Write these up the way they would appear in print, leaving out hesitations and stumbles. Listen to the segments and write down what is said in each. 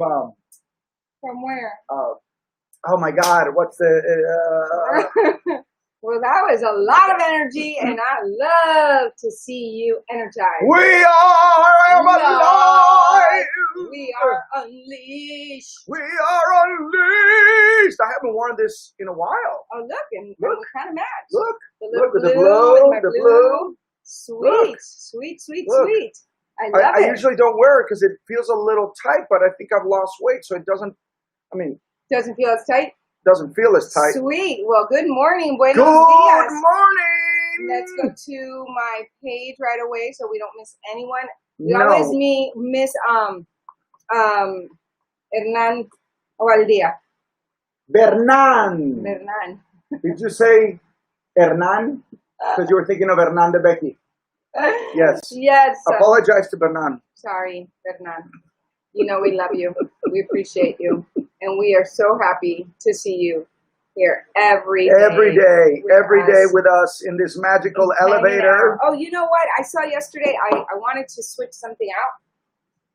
from where? Oh my God, what's the? Well, that was a lot of energy, and I love to see you energized. We are alive. We are unleashed. We are unleashed. I haven't worn this in a while. Oh, look, and we kind of match. Look, the the blue. Sweet, sweet. I love it. I usually don't wear it because it feels a little tight, but I think I've lost weight, so it doesn't. Doesn't feel as tight. Doesn't feel as tight. Sweet. Well, good morning. Buenos Good dias. morning. Let's go to my page right away so we don't miss anyone. We always miss Hernan Valdía. Bernan. Did you say Hernan? Because you were thinking of Hernan de Becky. Yes. Yes. Apologize to Bernan. Sorry, Hernan. You know we love you. We appreciate you. And we are so happy to see you here every day with us in this magical elevator. Oh, you know what? I saw yesterday, I wanted to switch something out.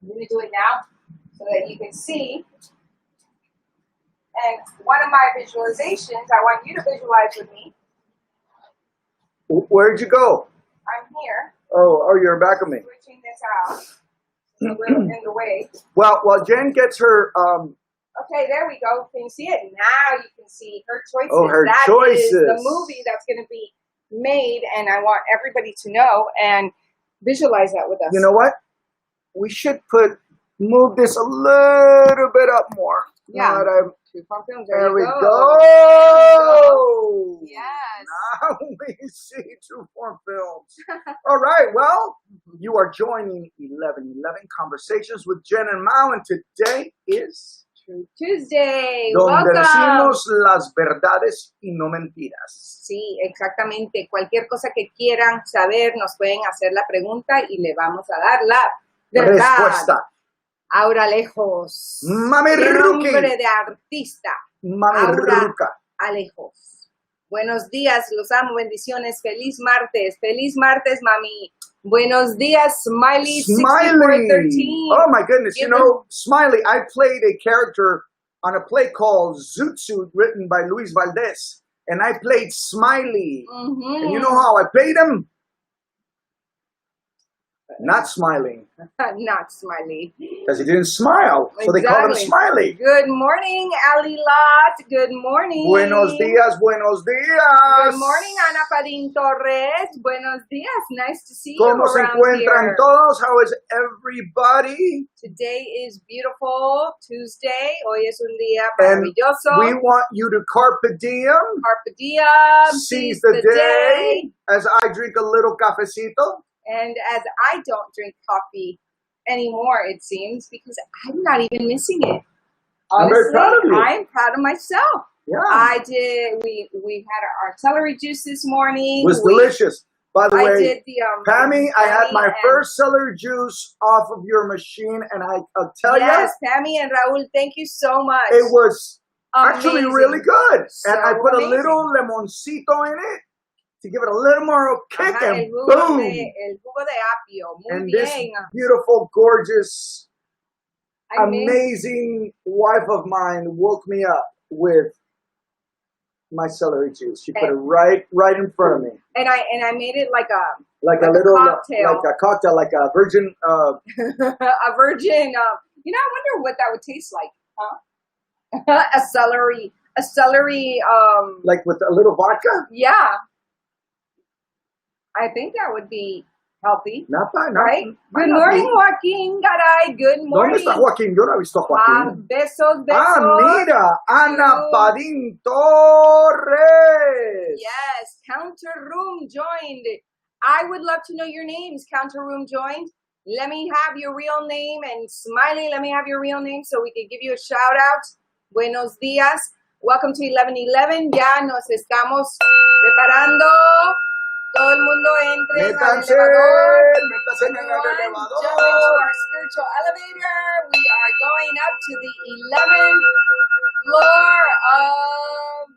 I'm going to do it now so that you can see. And one of my visualizations, I want you to visualize with me. Where'd you go? I'm here. Oh, you're back of me. Switching this out. A little in the way. Well, Jen gets her... Okay, there we go. Can you see it? Now you can see her choices. Oh, her that choices. Is the movie that's going to be made, and I want everybody to know and visualize that with us. You know what? We should move this a little bit up more. Yeah. There we go. Yes. Now we see True Form Films. All right. Well, you are joining 11:11 Conversations with Jen and Mao, and today is... Tuesday. Donde Welcome. decimos las verdades y no mentiras. Sí, exactamente. Cualquier cosa que quieran saber, nos pueden hacer la pregunta y le vamos a dar la verdad. Respuesta. Aura Alejos. Mami ¿Qué Ruki. nombre de artista? Mami Aura Ruca. Alejos. Buenos días, los amo, bendiciones. Feliz martes, mami. Buenos días, Smiley. 6413. Oh my goodness! Smiley. I played a character on a play called Zoot Suit, written by Luis Valdez, and I played Smiley. Mm-hmm. And you know how I played him? Not smiling. Not Smiley. Because he didn't smile, so they called him Smiley. Good morning, Ali Lot. Good morning. Buenos días, buenos días. Good morning, Ana Padín Torres. Buenos días. Nice to see you ¿Cómo se around encuentran here. todos? How is everybody? Today is beautiful Tuesday. Hoy es un día maravilloso. We want you to carpe diem. Carpe diem. Seize the day. As I drink a little cafecito. And as I don't drink coffee anymore, it seems, because I'm not even missing it. Honestly, I'm very proud of you. I'm proud of myself. Yeah. I did. We had our celery juice this morning. It was delicious. By the way, I did the Pammy, I had my first celery juice off of your machine, and I'll tell you. Yes, Pammy and Raul, thank you so much. It was amazing. Actually really good. So and I put amazing. a little limoncito in it to give it a little more kick, and el jugo boom. El jugo de apio. Muy And bien. this beautiful, gorgeous, amazing wife of mine woke me up with my celery juice. She put it right in front of me. And I made it like a little cocktail. like a cocktail, like a virgin a virgin I wonder what that would taste like, huh? a celery like with a little vodka? Yeah. I think that would be healthy. Not bad, right? Good morning, Joaquin Garay. Good morning. ¿Dónde está Joaquín? Yo no he visto a Joaquín. Besos. Mira, Ana Padín Torres. Yes, Counter Room joined. I would love to know your names. Counter Room joined. Let me have your real name. And Smiley, let me have your real name so we can give you a shout out. Buenos días. Welcome to 11:11. Ya nos estamos preparando. Todo el mundo entre al elevador. Everyone jump into our spiritual elevator. We are going up to the 11th floor of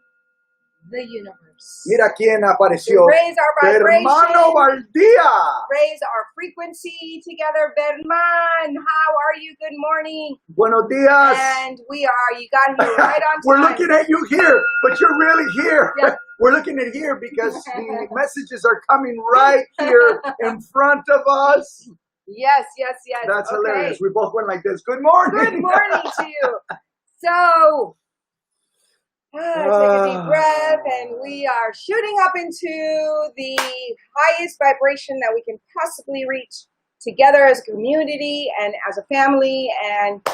the universe. vibes. Mira quién apareció. Raise our vibration. Hermano Valdía. Raise our frequency together. Berman, how are you? Good morning. Buenos días. And we are. You got here right on time. We're looking at you here, but you're really here. Yeah. We're looking at here because the messages are coming right here in front of us. Yes. That's okay. hilarious. We both went like this. Good morning. Good morning to you. So, take a deep breath, and we are shooting up into the highest vibration that we can possibly reach together as a community and as a family. And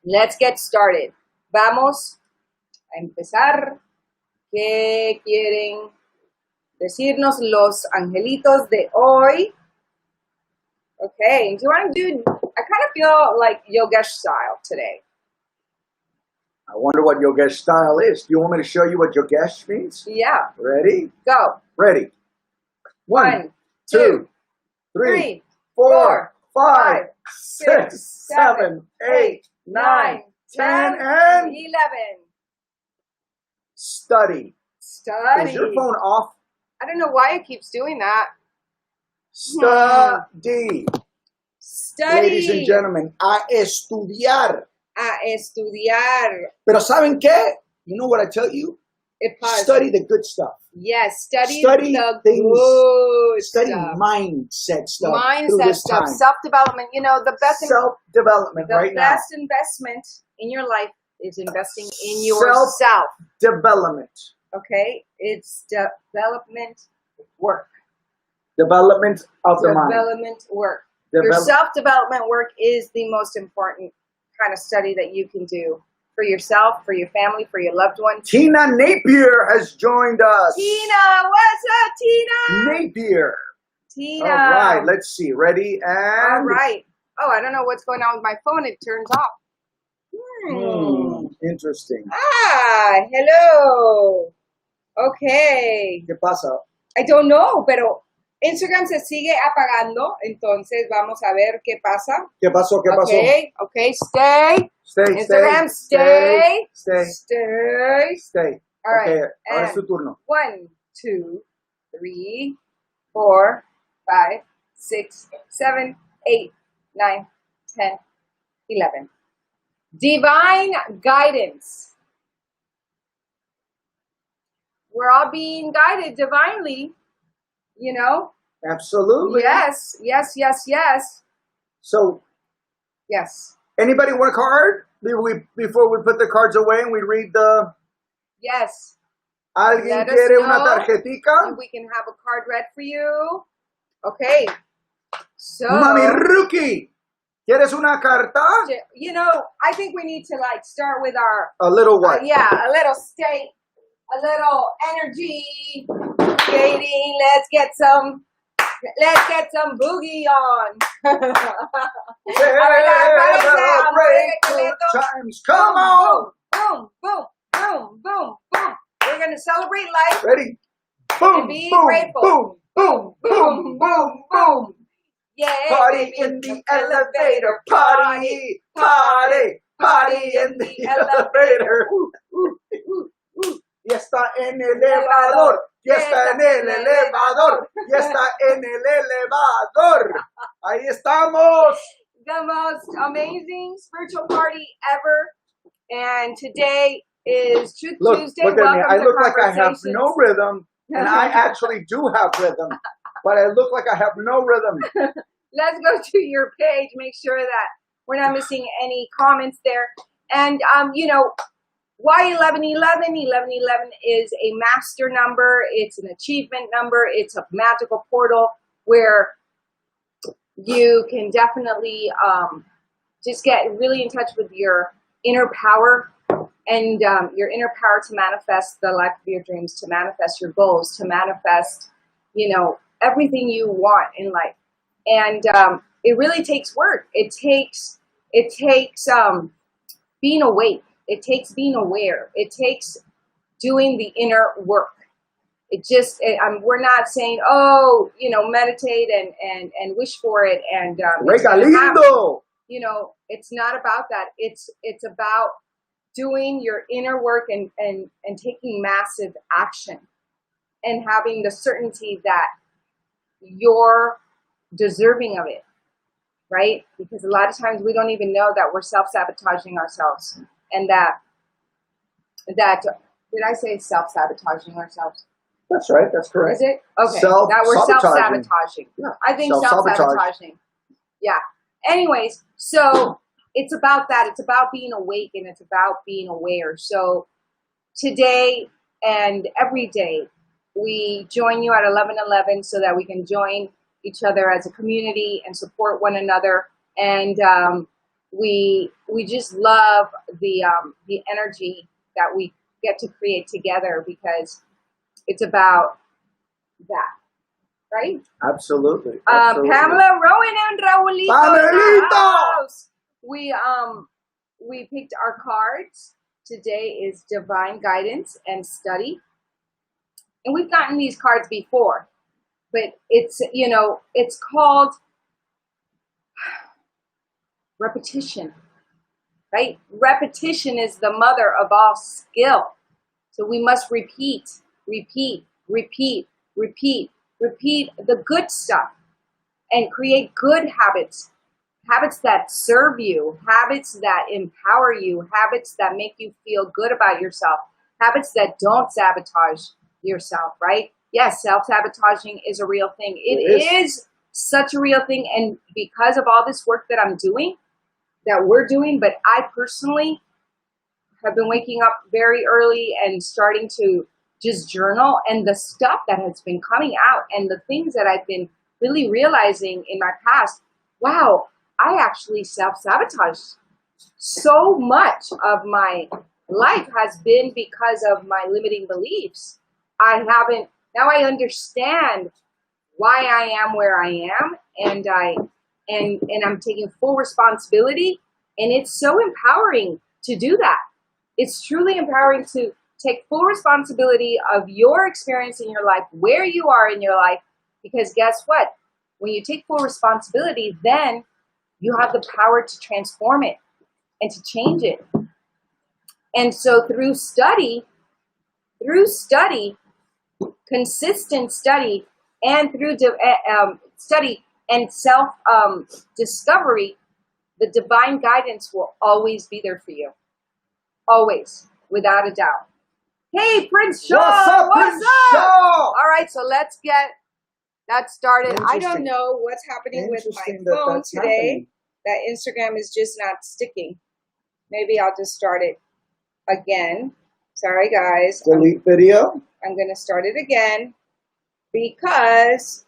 let's get started. Vamos a empezar. ¿Qué quieren decirnos los angelitos de hoy? Okay, do you want to do, I kind of feel like Yogesh style today. I wonder what Yogesh style is. Do you want me to show you what Yogesh means? Yeah. Ready? Go. Ready. 1, 2, 3, 4, 5, 6, 7, 8, 9, 10, and 11. Study. Study. Is your phone off? I don't know why it keeps doing that. Study. Study. Ladies and gentlemen, a estudiar. A estudiar. Pero ¿saben qué? You know what I tell you? Study the good stuff. Yes, study the things, good study stuff. Mindset stuff. Mindset stuff. Self-development. You know, the best self-development right now. The best investment in your life is investing in yourself. Development. Okay? It's development work. Development of the mind. Development work. Your self-development work is the most important kind of study that you can do for yourself, for your family, for your loved ones. Tina Napier has joined us. Tina, what's up, Tina? Napier. Tina. All right, let's see. Ready? And... All right. Oh, I don't know what's going on with my phone. It turns off. Interesting. Hello. Okay. ¿Qué pasa? I don't know, pero Instagram se sigue apagando, entonces vamos a ver qué pasa. ¿Qué pasó? ¿Qué pasó? Okay, stay. Instagram, stay. All right. Okay, ahora es tu turno. 1, 2, 3, 4, 5, 6, 7, 8, 9, 10, 11. Divine guidance. We're all being guided divinely, you know? Absolutely. Yes. So, yes. Anybody want a card? Before we put the cards away and we read the... Yes. ¿Alguien quiere una tarjetita? We can have a card read for you. Okay. So... Mami Rookie, ¿quieres una carta? You know, I think we need to start with our... A little what? A little state, a little energy creating. Let's get some boogie on. Times, come on. Boom, boom, boom, boom, boom. We're going to celebrate life. Ready? Boom, and be boom, grateful. Boom, boom, boom, boom, boom. Yeah, party in the elevator. Party, party, party in the elevator. Y está en el elevador. Y está en el elevador. Y está en el elevador. Ahí estamos. The most amazing spiritual party ever. And today is Truth Tuesday. Look at me. I look like I have no rhythm. And I actually do have rhythm. But I look like I have no rhythm. Let's go to your page. Make sure that we're not missing any comments there. And, you know, why 1111? 1111 is a master number. It's an achievement number. It's a magical portal where you can definitely just get really in touch with your inner power and your inner power to manifest the life of your dreams, to manifest your goals, to manifest, you know, everything you want in life. And it really takes work. It takes being awake. It takes being aware. It takes doing the inner work. We're not saying, oh, you know, meditate and wish for it and Regalindo. You know, it's not about that. It's about doing your inner work and taking massive action. and having the certainty that you're deserving of it, right? Because a lot of times we don't even know that we're self-sabotaging ourselves, and that did I say self-sabotaging ourselves? That's right. That's correct. Is it? Okay. That we're self-sabotaging. Yeah. I think self-sabotaging. Yeah. Anyways, so it's about that. It's about being awake, and it's about being aware. So today and every day, we join you at 11:11 so that we can join each other as a community and support one another. And we just love the energy that we get to create together, because it's about that, right? Absolutely. Pamela, Rowan, and Raulito. Raulito! We picked our cards. Today is Divine Guidance and Study. And we've gotten these cards before, but it's called repetition, right? Repetition is the mother of all skill. So we must repeat the good stuff and create good habits, habits that serve you, habits that empower you, habits that make you feel good about yourself, habits that don't sabotage yourself, right? Yes, self-sabotaging is a real thing. It is such a real thing. And because of all this work that we're doing, but I personally have been waking up very early and starting to just journal, and the stuff that has been coming out and the things that I've been really realizing in my past, wow, I actually self-sabotaged. So much of my life has been because of my limiting beliefs. Now I understand why I am where I am, and I'm taking full responsibility, and it's so empowering to do that. It's truly empowering to take full responsibility of your experience in your life, where you are in your life, because guess what? When you take full responsibility, then you have the power to transform it and to change it. And so through study, consistent study, and through study and self-discovery, the divine guidance will always be there for you. Always, without a doubt. Hey, Prince Shaw! What's up? All right, so let's get that started. I don't know what's happening with my phone today. That Instagram is just not sticking. Maybe I'll just start it again. Sorry, guys. Delete video. I'm going to start it again because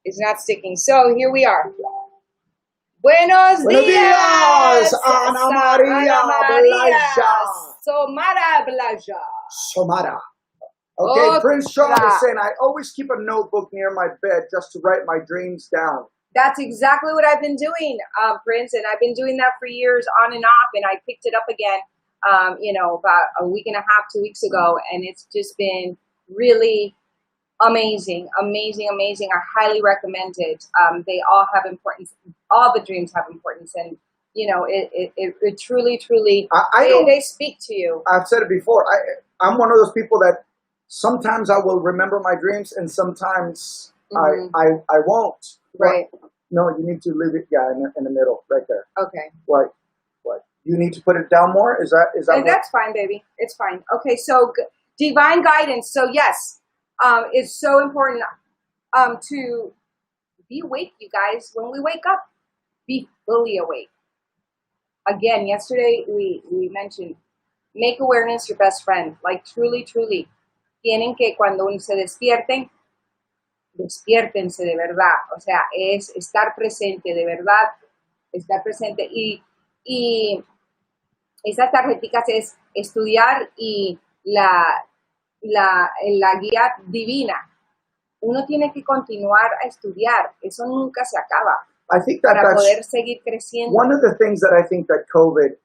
it's not sticking. So here we are. Buenos días, Ana Maria Blaja. Somara Blaja. Somara. Okay, Prince Sean is saying, I always keep a notebook near my bed just to write my dreams down. That's exactly what I've been doing, Prince, and I've been doing that for years on and off, and I picked it up again, about a week and a half, 2 weeks ago, and it's just been really amazing. I highly recommend it. They all have importance. All the dreams have importance, and it truly, they speak to you. I've said it before. I'm one of those people that sometimes I will remember my dreams, and sometimes I won't. Right. Well, no, you need to leave it. Yeah, in the middle, right there. Okay. What? You need to put it down more. Is that? That's fine, baby. It's fine. Okay. So divine guidance. So yes, it's so important to be awake, you guys. When we wake up, be fully awake. Again, yesterday we mentioned make awareness your best friend. Like truly, tienen que cuando se despierten. Despiértense de verdad, o sea, es estar presente, de verdad, estar presente. Y esas tarjeticas es estudiar y la guía divina. Uno tiene que continuar a estudiar, eso nunca se acaba. I think that para poder seguir creciendo. One of the things that I think that COVID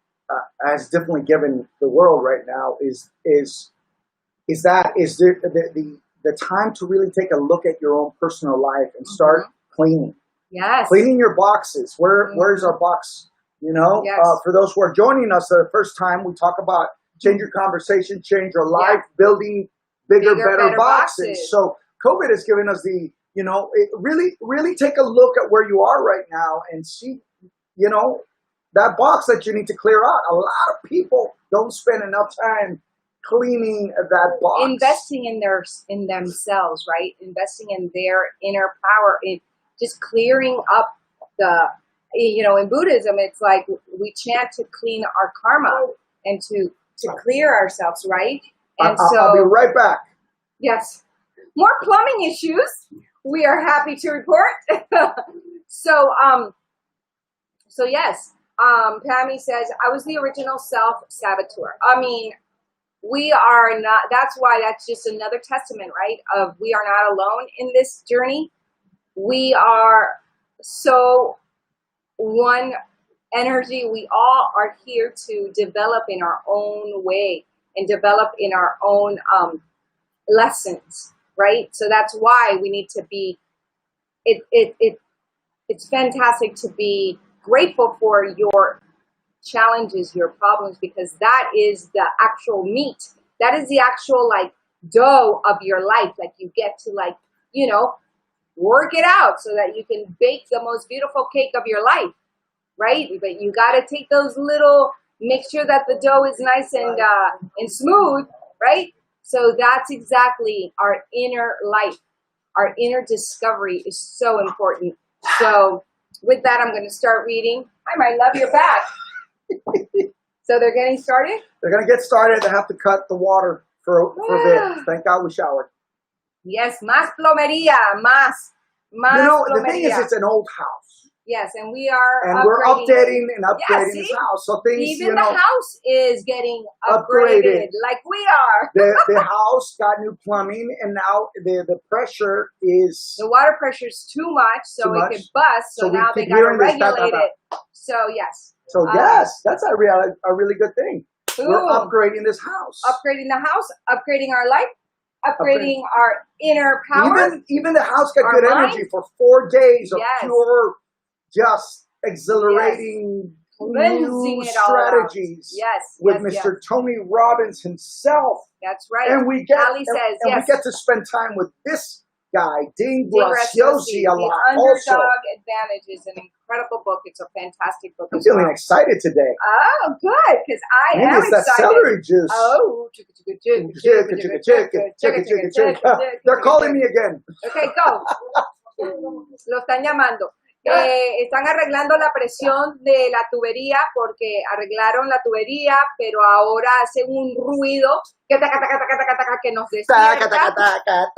has definitely given the world right now is the time to really take a look at your own personal life and start cleaning. Yes. Cleaning your boxes. Where's our box? Yes. For those who are joining us for the first time, we talk about change your conversation, change your life, building bigger, better boxes. So COVID has given us the, really take a look at where you are right now and see, that box that you need to clear out. A lot of people don't spend enough time cleaning that box. Investing in themselves, right? Investing in their inner power, in just clearing up in Buddhism, it's like we chant to clean our karma and to clear ourselves, right? And I'll be right back. Yes. More plumbing issues, we are happy to report. So yes, Pammy says, I was the original self-saboteur. I mean, we are not, that's why that's just another testament, right? Of we are not alone in this journey. We are so one energy. We all are here to develop in our own way and develop in our own lessons, right? So that's why we need to be, it's fantastic to be grateful for your challenges, your problems, because that is the actual meat. That is the actual dough of your life. Like you get to work it out so that you can bake the most beautiful cake of your life, right? But you got to take those make sure that the dough is nice and smooth, right? So that's exactly our inner life. Our inner discovery is so important. So with that, I'm going to start reading. I might love your back. So they're getting started? They're going to get started. They have to cut the water for a bit. Thank God we showered. Yes, más plomería, más the thing is, it's an old house. Yes, and we're updating this house. So things, even the house is getting upgraded like we are. The house got new plumbing, and now the pressure is... The water pressure is too much, so it could bust. So now they got to regulate it. So, yes. So, yes, that's a really good thing. Boom. We're upgrading this house. Upgrading the house, upgrading our life, upgrading our inner power. Even the house got good energy for 4 days of pure... just exhilarating new strategies with Mr. Tony Robbins himself. That's right. And we get to spend time with this guy, Dean Graziosi, a lot. The Underdog Advantage is an incredible book. It's a fantastic book. I'm feeling excited today. Oh, good, because I am excited. That celery juice. Oh, they're calling me again. Okay, go. Lo están llamando. Están arreglando la presión de la tubería porque arreglaron la tubería, pero ahora hace un ruido que nos despierta.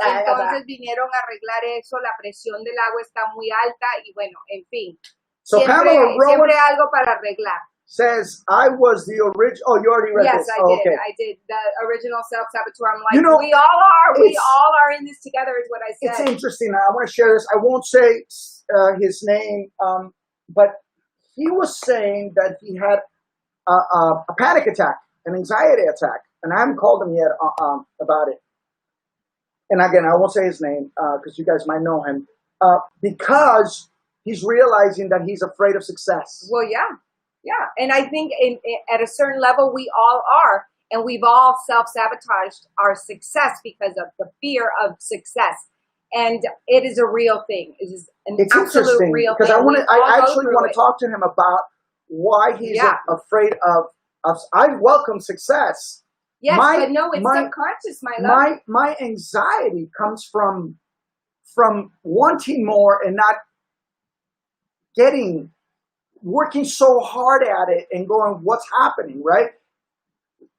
Entonces vinieron a arreglar eso, la presión del agua está muy alta y bueno, en fin. So siempre algo para arreglar. Says, I was the original... Oh, you already read this. Yes, I did. Okay. I did. The original self-saboteur. I'm like, we all are. We all are in this together is what I said. It's interesting. I want to share this. I won't say his name, but he was saying that he had a panic attack, an anxiety attack, and I haven't called him yet about it. And again, I won't say his name because you guys might know him, because he's realizing that he's afraid of success. Well, yeah. Yeah, and I think at a certain level, we all are, and we've all self-sabotaged our success because of the fear of success, and it is a real thing. It is an absolute real thing. Because I actually want to talk to him about why he's afraid of. I welcome success. Yes, but no, it's subconscious, my love. My anxiety comes from wanting more and not working so hard at it and going, what's happening, right?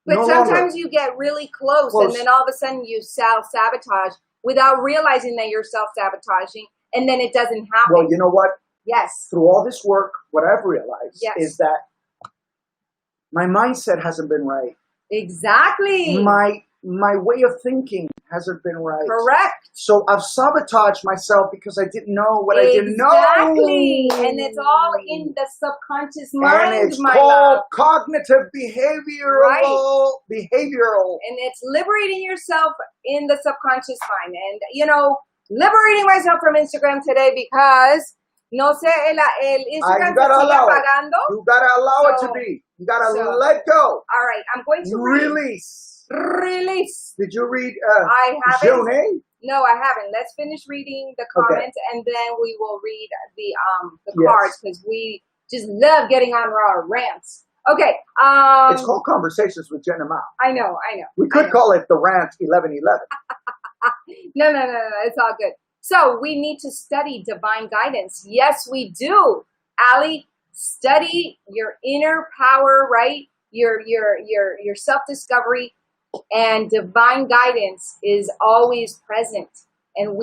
But sometimes you get really close and then all of a sudden you self-sabotage without realizing that you're self-sabotaging, and then it doesn't happen. Well, you know what? Yes. Through all this work, what I've realized is that my mindset hasn't been right. Exactly. My way of thinking hasn't been right. Correct. So I've sabotaged myself because I didn't know what I didn't know. Exactly. And it's all in the subconscious mind, and it's called cognitive behavioral. And it's liberating yourself in the subconscious mind. And, liberating myself from Instagram today because no sé, el Instagram se sigue apagando. You gotta allow it to be. You gotta let go. All right, I'm going to release. Release. Did you read I haven't. Joné? No, I haven't. Let's finish reading the comments and then we will read the cards because we just love getting on our rants. Okay. It's called Conversations with Jen and Mao. I know. We could call it the Rant 1111. No. It's all good. So we need to study divine guidance. Yes, we do. Allie, study your inner power, right? Your self-discovery and divine guidance is always present. And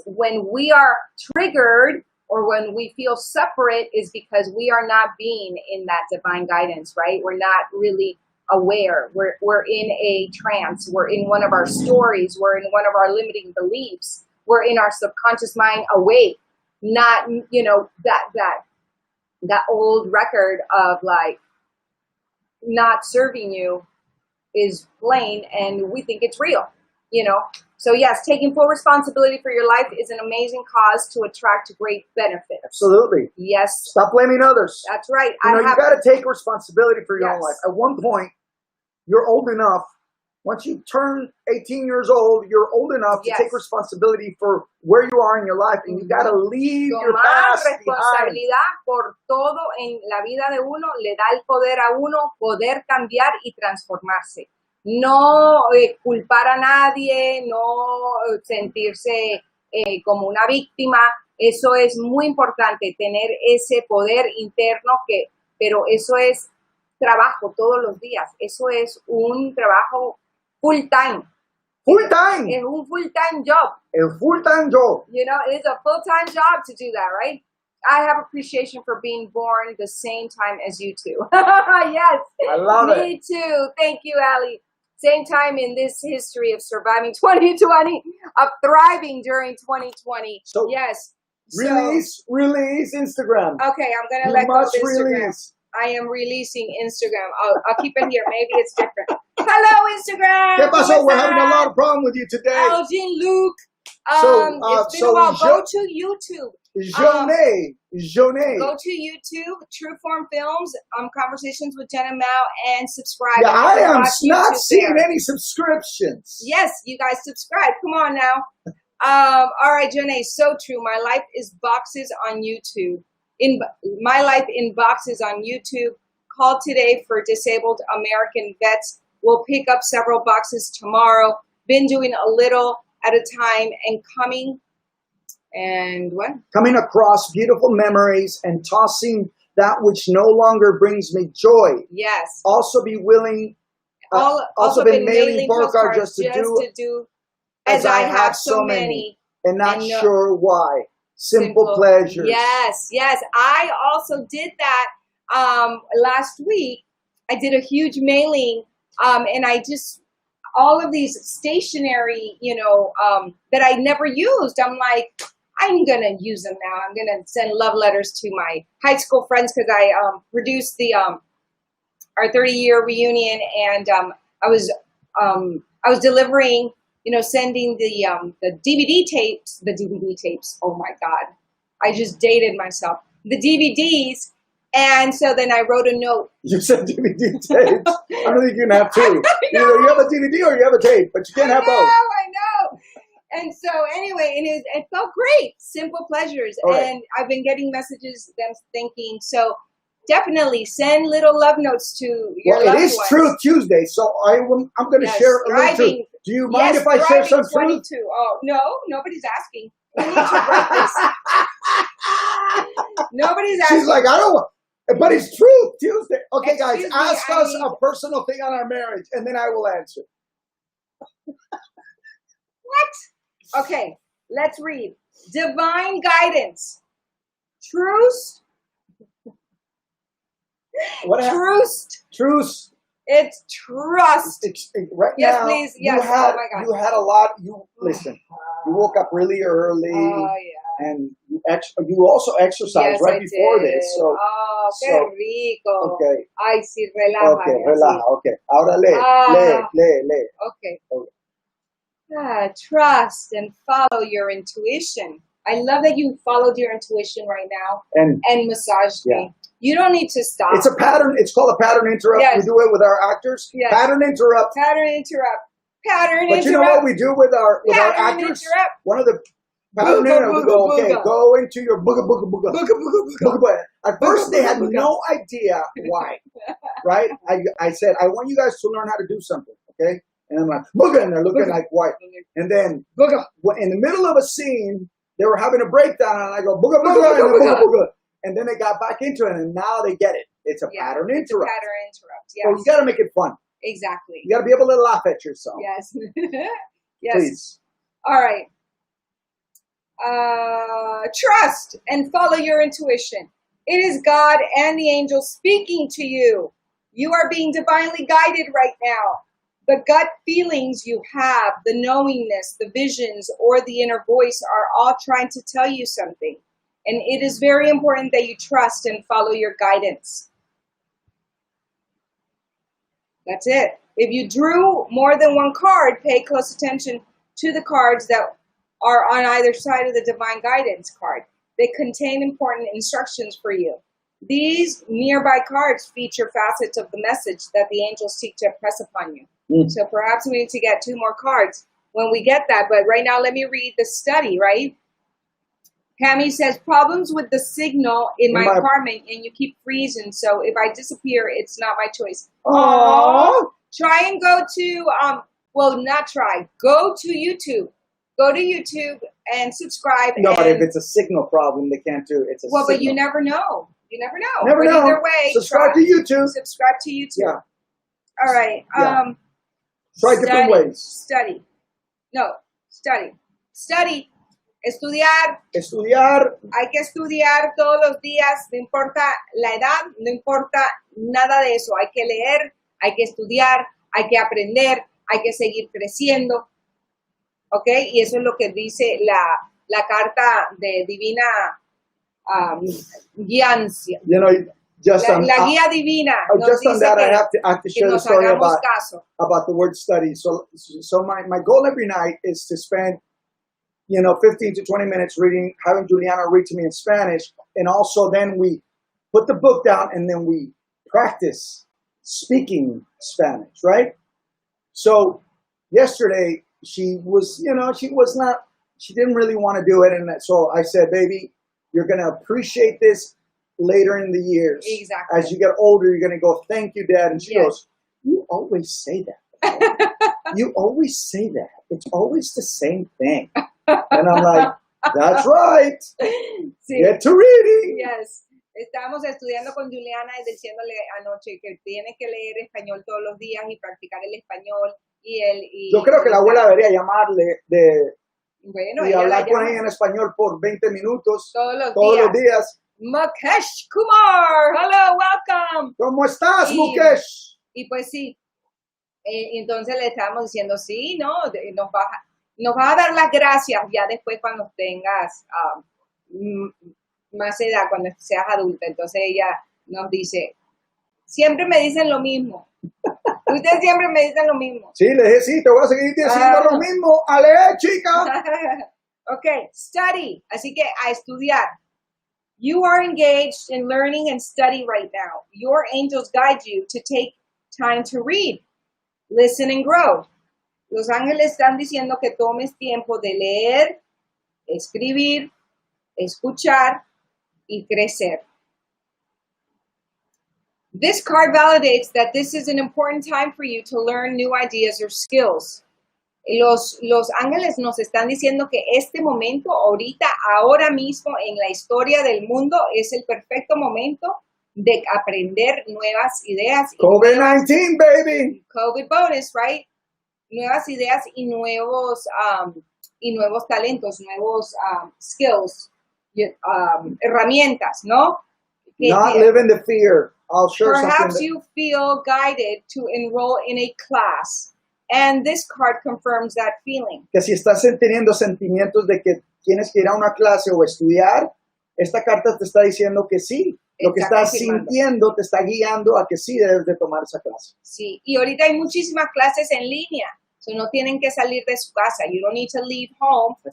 when we are triggered or when we feel separate is because we are not being in that divine guidance, right? We're not really aware. We're in a trance. We're in one of our stories. We're in one of our limiting beliefs. We're in our subconscious mind awake, not, that old record of like not serving you is playing and we think it's real, So yes, taking full responsibility for your life is an amazing cause to attract great benefits. Absolutely. Yes. Stop blaming others. That's right. You got to take responsibility for your own life. At one point, you're old enough. Once you turn 18 years old, you're old enough to take responsibility for where you are in your life, and you got to leave your past responsabilidad por todo en la vida de uno le da el poder a uno poder cambiar y transformarse. No culpar a nadie, no sentirse como una víctima. Eso es muy importante, tener ese poder interno pero eso es trabajo todos los días. Eso es un trabajo full time. Full time. Es un full time job. A full time job. It's a full time job to do that, right? I have appreciation for being born the same time as you two. Yes. I love it. Me too. Thank you, Allie. Same time in this history of surviving 2020, of thriving during 2020. So yes. Release Instagram. Okay, I'm going to let go of Instagram. Release. I am releasing Instagram. I'll keep it here. Maybe it's different. Hello, Instagram. ¿Qué pasó? We're having a lot of problem with you today. Elgin, Luke. It's been a while. Go to YouTube. Joné. Go to YouTube, True Form Films, Conversations with Jen and Mao, and subscribe. Yeah, I am not seeing any subscriptions. Yes, you guys subscribe. Come on now. All right, Joné, so true. My life is boxes on YouTube. My life in boxes on YouTube. Call today for disabled American vets. We'll pick up several boxes tomorrow. Been doing a little at a time and coming across beautiful memories and tossing that which no longer brings me joy. Yes. Also be willing. Also been mailing postcards just to do as I have so many and not sure why. Simple pleasures. Yes. I also did that last week. I did a huge mailing and I just, all of these stationery, that I never used. I'm like, I'm going to use them now. I'm going to send love letters to my high school friends because I produced our 30-year reunion and I was delivering, sending the DVD tapes. Oh my God. I just dated myself. The DVDs. And so then I wrote a note. You said DVD tapes. I don't think you can have two. Either you have a DVD or you have a tape, but you can't have both. I know. And so anyway, it felt great. Simple pleasures. Right. And I've been getting messages, them thinking. So definitely send little love notes to your loved ones. It is Truth Tuesday, so I'm going to share a little truth. Do you mind if I share some truth? Oh, no, nobody's asking. We need to break this. Nobody's asking. She's like, I don't want. But it's Truth Tuesday. Okay, guys, ask us a personal thing on our marriage, and then I will answer. What? Okay, let's read. Divine guidance. Truth. What Truth. Truth. It's trust. Right yes, now, please. Yes, oh my God. You had a lot. Listen, you woke up really early. Oh, yeah. And you also exercised right before this. So, qué rico. Okay. Ay, sí, relaja. Okay, relaja. Okay. Ahora lee. Okay. Trust and follow your intuition. I love that you followed your intuition right now And and massaged Yeah. me. You don't need to stop. it's a pattern. It's called a pattern interrupt. Yes. We do it with our actors. Yes. Pattern interrupt. Pattern interrupt. Pattern But interrupt. you know what we do with our Pattern actors? interrupt. One of the pattern Booga, interrupt, we go, booga, okay, booga. go into your booga booga booga. Booga, booga, booga. Booga, booga. At first, Booga, they booga, had booga. no idea why, right? I said, I want you guys to learn how to do something, okay? And I'm like, booga, and they're looking Booga. like white. And then Booga. in the middle of a scene, they were having a breakdown, and I go, booga, Booga, booga, and then booga, booga, booga. And then they got back into it, and now they get it. It's a Yeah, pattern it's a interrupt. pattern interrupt. Yes. So you got to make it fun. Exactly. You got to be able to laugh at yourself. Yes. Yes. Please. All right. Trust and follow your intuition. It is God and the angels speaking to you. You are being divinely guided right now. The gut feelings you have, the knowingness, the visions, or the inner voice are all trying to tell you something. And it is very important that you trust and follow your guidance. That's it. If you drew more than one card, pay close attention to the cards that are on either side of the divine guidance card. They contain important instructions for you. These nearby cards feature facets of the message that the angels seek to impress upon you. So perhaps we need to get 2 more cards when we get that. But right now, let me read the study, right? Pammy says, problems with the signal in my apartment and you keep freezing. So if I disappear, it's not my choice. Aww. Try and go to, not try. Go to YouTube. Go to YouTube and subscribe. No, but and, if it's a signal problem, they can't do it. It's a signal. but you never know. You never know. Never But know. either way, Subscribe to YouTube. Subscribe to YouTube. Yeah. All right. Yeah. Try different ways. Study. No, study. Study. Estudiar. Estudiar. Hay que estudiar todos los días. No importa la edad, no importa nada de eso. Hay que leer, hay que estudiar, hay que aprender, hay que seguir creciendo. ¿Ok? Y eso es lo que dice la carta de divina guiancia. You know, just La guía divina. Nos just on dice that, que, I have to que share the nos story hagamos caso. about the word study. So my goal every night is to spend, 15 to 20 minutes reading, having Juliana read to me in Spanish, and also then we put the book down and then we practice speaking Spanish, right? So yesterday she didn't really want to do it, and so I said, baby, you're going to appreciate this later in the years. Exactly. As you get older, you're going to go, thank you, Dad. And she goes, you always say that. You always say that. It's always the same thing. And I'm like, that's right. Sí. Get to reading. Yes. Estábamos estudiando con Juliana y diciéndole anoche que tiene que leer español todos los días y practicar el español. Yo creo que la abuela debería llamarle bueno, y ella hablar la con llama ella en español por 20 minutos todos los los días. Mukesh Kumar, hello, welcome. ¿Cómo estás, Mukesh? Y pues sí, entonces le estábamos diciendo, sí, no, nos va a dar las gracias ya después cuando tengas más edad, cuando seas adulta. Entonces ella nos dice, siempre me dicen lo mismo. Ustedes siempre me dicen lo mismo. Sí, le dije, sí, te voy a seguir diciendo lo mismo. ¡A leer, chica! Ok, study. Así que a estudiar. You are engaged in learning and study right now. Your angels guide you to take time to read, listen and grow. Los ángeles están diciendo que tomes tiempo de leer, escribir, escuchar y crecer. This card validates that this is an important time for you to learn new ideas or skills. Los ángeles nos están diciendo que este momento, ahora mismo en la historia del mundo, es el perfecto momento de aprender nuevas ideas. COVID-19, baby. COVID bonus, right? Nuevas ideas y nuevos talentos, nuevos skills, herramientas, ¿no? Not live in the fear. I'll share Perhaps something. you feel guided to enroll in a class, and this card confirms that feeling. Que si estás teniendo sentimientos de que tienes que ir a una clase o estudiar, esta carta te está diciendo que sí. Lo que estás sintiendo te está guiando a que sí debes de tomar esa clase. Sí, y ahorita hay muchísimas clases en línea. So no tienen que salir de su casa. You don't need to leave home to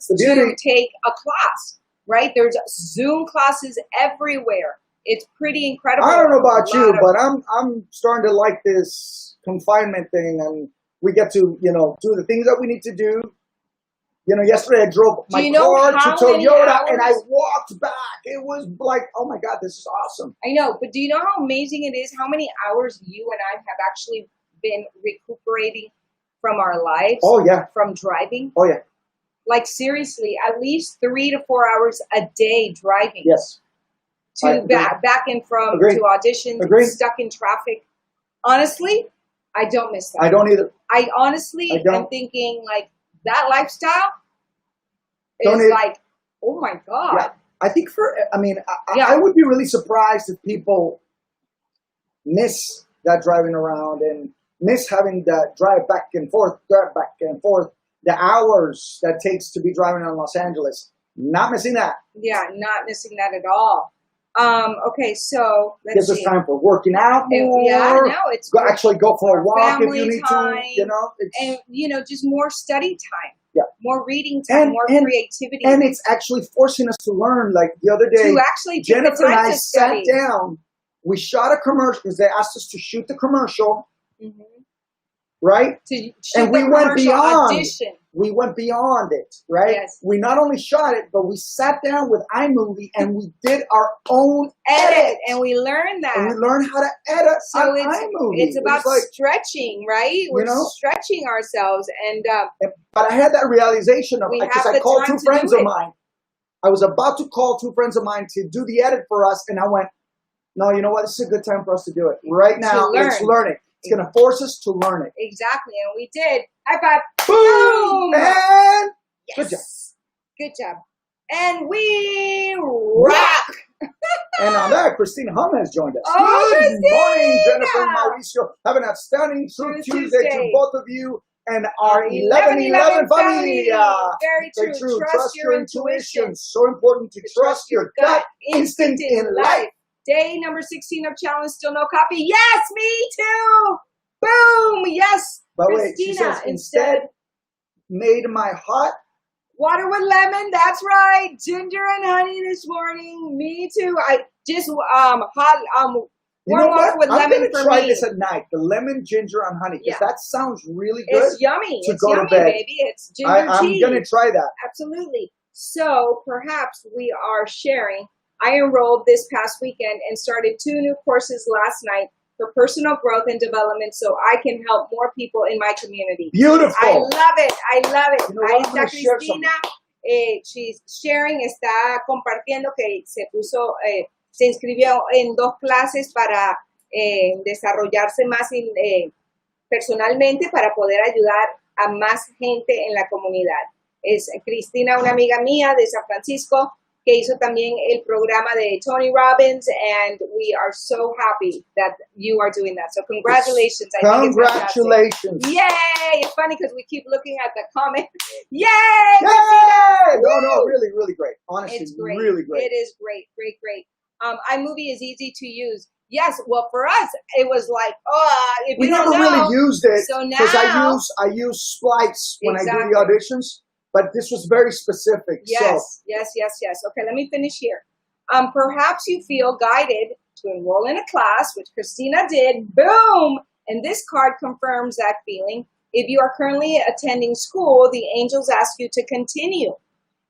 take a class. right? There's Zoom classes everywhere. It's pretty incredible. I don't know about you, but I'm starting to like this confinement thing, and we get to, do the things that we need to do. Yesterday I drove my car to Toyota and I walked back. It was like, oh my God, this is awesome. I know, but do you know how amazing it is? How many hours you and I have actually been recuperating from our lives? Oh yeah. From driving? Oh yeah. Like seriously, at least 3 to 4 hours a day driving. Yes. To back and from to auditions, stuck in traffic. Honestly, I don't miss that. I don't either. I'm thinking like that lifestyle is like, oh my God. Yeah. I think I would be really surprised if people miss that driving around and miss having that drive back and forth, the hours that takes to be driving around Los Angeles. Not missing that. Yeah, not missing that at all. Okay, so let's see. Gives us time for working out more. Yeah, no, it's actually go for a walk if you need time, to. And just more study time. Yeah. More reading time, more creativity. And it's actually forcing us to learn. Like the other day, to actually Jennifer and I sat down. We shot a commercial because they asked us to shoot the commercial. Mm-hmm. Right? And we went beyond. Audition. We went beyond it, right? Yes. We not only shot it, but we sat down with iMovie and we did our own edit. And we learned that. And we learned how to edit on iMovie. It's about stretching, right? We're stretching ourselves. But I had that realization of, because I called 2 friends of mine. I was about to call 2 friends of mine to do the edit for us. And I went, no, you know what? This is a good time for us to do it. Right now, let's learn it. It's going to force us to learn it. Exactly. And we did. High five. Boom! And yes. Good job. Good job. And we rock. And on that, Christina Hum has joined us. Oh, Good Christina. morning, Jennifer and Mauricio. Have an outstanding Tuesday to both of you and our 11-11 familia. Very true. Trust your intuition. So important to trust your gut instinct in life. Day number 16 of challenge, still no copy. Yes, me too. Boom. Yes. By the way, Christina, she says, instead made my hot water with lemon. That's right. Ginger and honey this morning. Me too. I just warm water with lemon for me. I'm going to try this at night. The lemon, ginger, and honey. Because that sounds really good. It's yummy. To go to bed. Baby. It's ginger tea. I'm going to try that. Absolutely. So perhaps we are sharing. I enrolled this past weekend and started 2 new courses last night for personal growth and development so I can help more people in my community. Beautiful. I love it. Ahí está Cristina. She's sharing, está compartiendo que se inscribió en 2 clases para desarrollarse más personalmente para poder ayudar a más gente en la comunidad. Es Cristina, una amiga mía de San Francisco, que hizo también el programa de Tony Robbins, and we are so happy that you are doing that. So congratulations. Congratulations. Yay! It's funny because we keep looking at the comment. Yay! Yay! No, really, really great. Honestly, it's great. Really great. It is great. iMovie is easy to use. Yes, well, for us, it was like, if we you don't never know, really used it. So now, because I use Splice when I do the auditions. But this was very specific. Yes. Okay, let me finish here. Perhaps you feel guided to enroll in a class, which Christina did. Boom! And this card confirms that feeling. If you are currently attending school, the angels ask you to continue.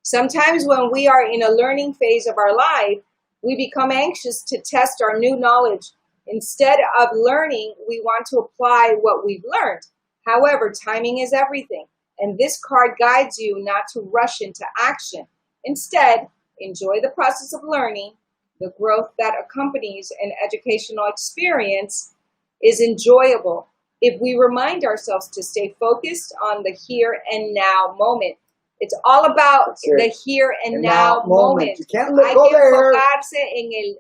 Sometimes when we are in a learning phase of our life, we become anxious to test our new knowledge. Instead of learning, we want to apply what we've learned. However, timing is everything. And this card guides you not to rush into action. Instead, enjoy the process of learning. The growth that accompanies an educational experience is enjoyable if we remind ourselves to stay focused on the here and now moment. It's all about the here and now moment. You can't let go there. Hay que enfocarse en el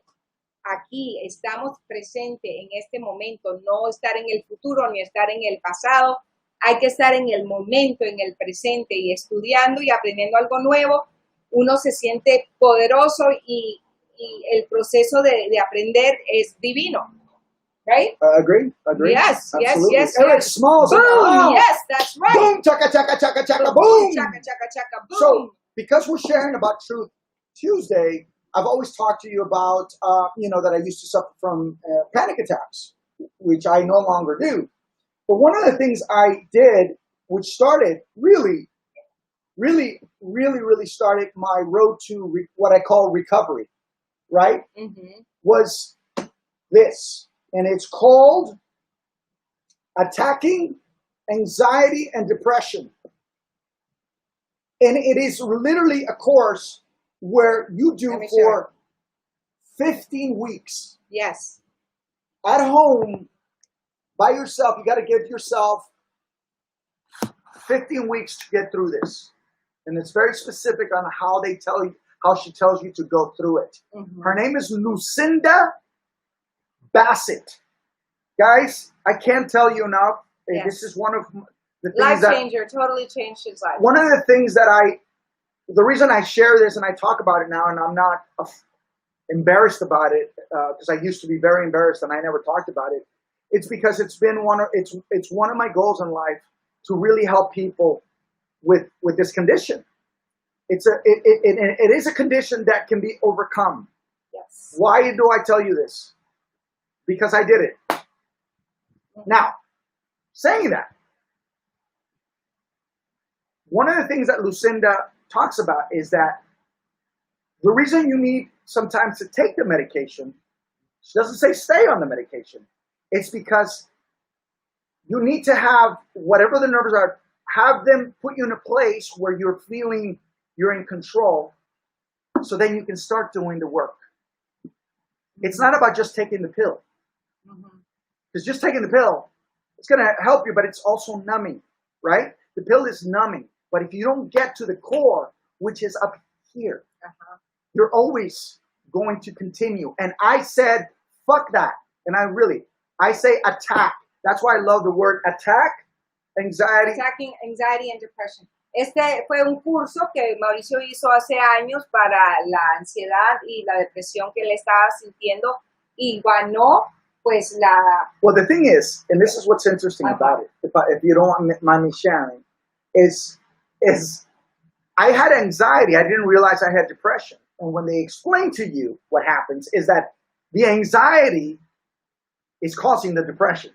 aquí, estamos presente en este momento, no estar en el futuro ni estar en el pasado. Hay que estar en el momento, en el presente y estudiando y aprendiendo algo nuevo. Uno se siente poderoso y el proceso de aprender es divino. Right? Agree. Yes. Eric Smalls. Boom. Yes, that's right. Boom, chaka, chaka, chaka, chaka, boom. Chaka, chaka, chaka, boom. So, because we're sharing about truth Tuesday, I've always talked to you about, that I used to suffer from panic attacks, which I no longer do. But one of the things I did, which started really started my road to what I call recovery, right? Mm-hmm. Was this. And it's called Attacking Anxiety and Depression. And it is literally a course where you do for 15 weeks. Yes. At home, by yourself. You got to give yourself 15 weeks to get through this. And it's very specific on how she tells you to go through it. Mm-hmm. Her name is Lucinda Bassett. Guys, I can't tell you enough. Yes. This is one of the things life changer, totally changed his life. One of the things the reason I share this and I talk about it now, and I'm not embarrassed about it, because I used to be very embarrassed and I never talked about it. It's because it's one of my goals in life to really help people with this condition. It is a condition that can be overcome. Yes. Why do I tell you this? Because I did it. Mm-hmm. Now, saying that, one of the things that Lucinda talks about is that the reason you need sometimes to take the medication, she doesn't say stay on the medication. It's because you need to have whatever the nerves are, have them put you in a place where you're feeling you're in control, so then you can start doing the work. It's not about just taking the pill. Because just taking the pill, it's going to help you, but it's also numbing, right? The pill is numbing. But if you don't get to the core, which is up here, you're always going to continue. And I said, fuck that. And I say attack. That's why I love the word attack, anxiety. Attacking anxiety and depression. Este fue un curso que Mauricio hizo hace años para la ansiedad y la depresión que él estaba sintiendo y ganó, pues, la... Well, the thing is, and this is what's interesting about it, if you don't mind me sharing, is I had anxiety. I didn't realize I had depression. And when they explain to you what happens is that the anxiety is causing the depression.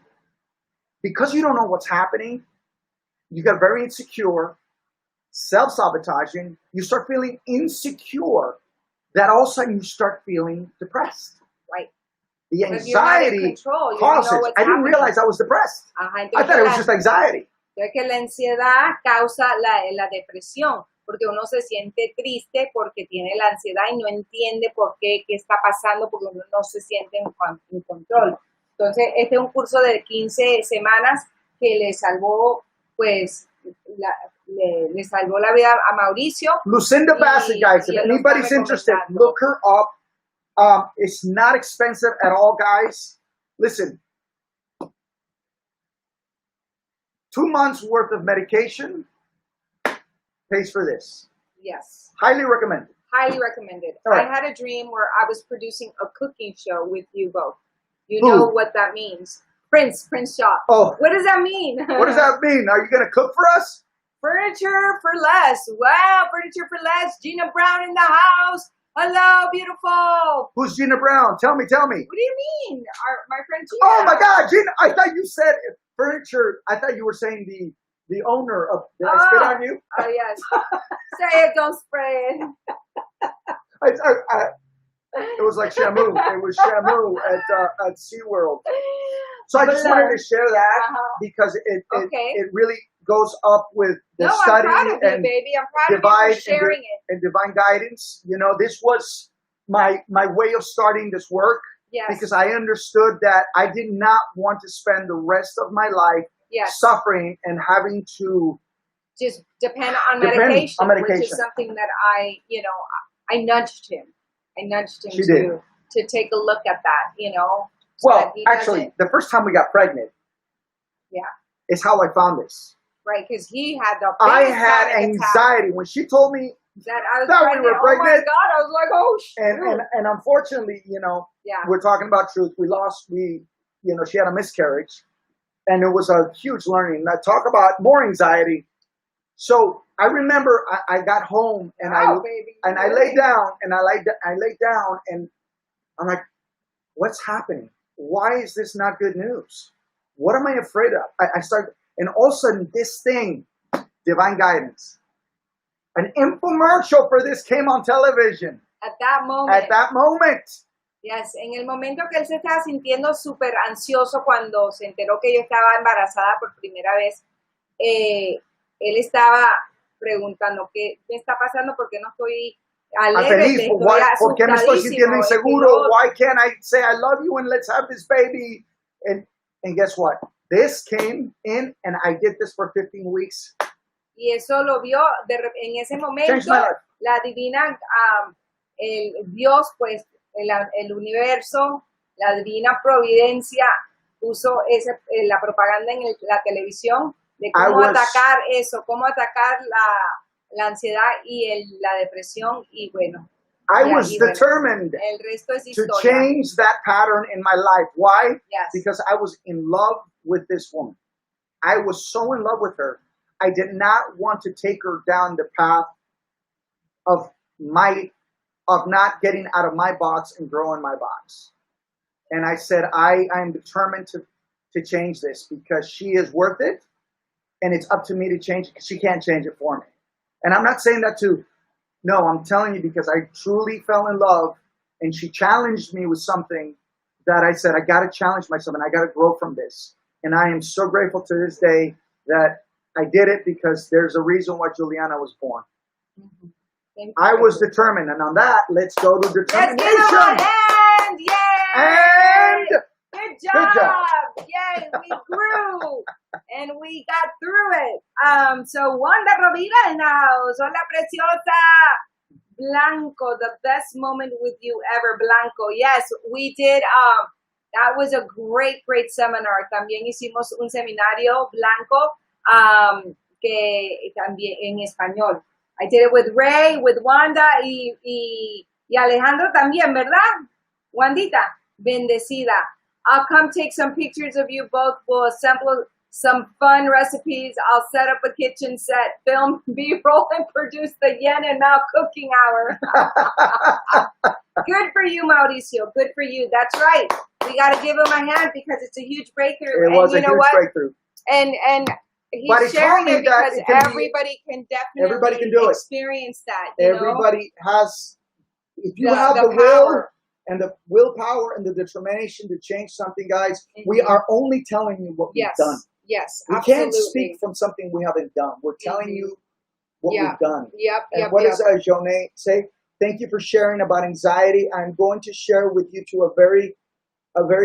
Because you don't know what's happening, you get very insecure, self-sabotaging, you start feeling insecure, that all of a sudden you start feeling depressed. Right. The anxiety causes. I didn't realize I was depressed. I thought it was just anxiety. Que la ansiedad causa la depresión, porque uno se siente triste porque tiene la ansiedad y no entiende por qué está pasando, porque uno no se siente en control. Entonces, este es un curso de 15 semanas que le salvó, pues, le salvó la vida a Mauricio. Lucinda Bassett, guys, if anybody's interested, look her up. It's not expensive at all, guys. Listen. 2 months worth of medication pays for this. Yes. Highly recommended. Highly recommended. Right. I had a dream where I was producing a cooking show with you both. You Who? know what that means. Prince Shaw. Oh. What does that mean? What does that mean? Are you going to cook for us? Furniture for less. Wow, furniture for less. Gina Brown in the house. Hello, beautiful. Who's Gina Brown? Tell me. What do you mean? My friend Gina. Oh my God, Gina! I thought you said furniture. I thought you were saying the owner of. Did I spit on you? Oh yes. Say it, don't spray it. It was like Shamu. It was Shamu at SeaWorld. So I just wanted to share that because it really goes up with the study I'm proud of you, baby. I'm proud of you for sharing it. And divine guidance. You know, this was my way of starting this work. Yes. Because I understood that I did not want to spend the rest of my life suffering and having to just depend on medication, which is something that I nudged him. I nudged him to take a look at that, So well, actually, the first time we got pregnant is how I found this. Right, because he had the I had anxiety. When she told me that I was we were pregnant. Oh my God, I was like, oh shit. And unfortunately, we're talking about truth. She had a miscarriage. And it was a huge learning. Now talk about more anxiety. So I remember I got home and baby. I laid down and I laid down and I'm like, what's happening? Why is this not good news? What am I afraid of? I started, and all of a sudden this thing, divine guidance, an infomercial for this came on television. At that moment. At that moment. Yes, en el momento que él se estaba sintiendo súper ansioso cuando se enteró que yo estaba embarazada por primera vez, él estaba preguntando qué me está pasando, por qué no estoy alegre, Feliz, ¿por qué me estoy sintiendo inseguro? Why can't I say I love you and let's have this baby? And guess what? This came in and I did this for 15 weeks. Y eso lo vio en ese momento, la divina, el Dios, pues, el universo, la divina providencia puso la propaganda en la televisión de cómo atacar eso, cómo atacar la ansiedad y la depresión, y bueno. I was determined el resto es to historia. change that pattern in my life. Why? Yes. Because I was in love with this woman. I was so in love with her. I did not want to take her down the path of not getting out of my box and growing my box. And I said, I am determined to change this because she is worth it. And it's up to me to change it because she can't change it for me. And I'm not saying that no, I'm telling you because I truly fell in love and she challenged me with something that I said, I got to challenge myself and I got to grow from this. And I am so grateful to this day that I did it because there's a reason why Juliana was born. Mm-hmm. I was determined. And on that, let's go to determination. Let's give them a hand. Yay! And good job. Yay, we grew and we got through it. So Wanda Rovira in the house. Hola, preciosa. Blanco, the best moment with you ever, Blanco. Yes, we did. That was a great seminar. También hicimos un seminario, Blanco, que también en español. I did it with Ray, with Wanda y Alejandro también, ¿verdad? Wandita, bendecida. I'll come take some pictures of you both. We'll assemble some fun recipes. I'll set up a kitchen set, film B-roll, and produce the yen and now cooking hour. Good for you, Mauricio. Good for you. That's right. We got to give him a hand because it's a huge breakthrough. It was a huge breakthrough. And he's sharing it because everybody can definitely experience that. Everybody has, if you have the will and the willpower and the determination to change something, guys, we are only telling you what we've done. Yes, we can't speak from something we haven't done. We're telling you what we've done. And what does Joné say? Thank you for sharing about anxiety. I'm going to share with you to a very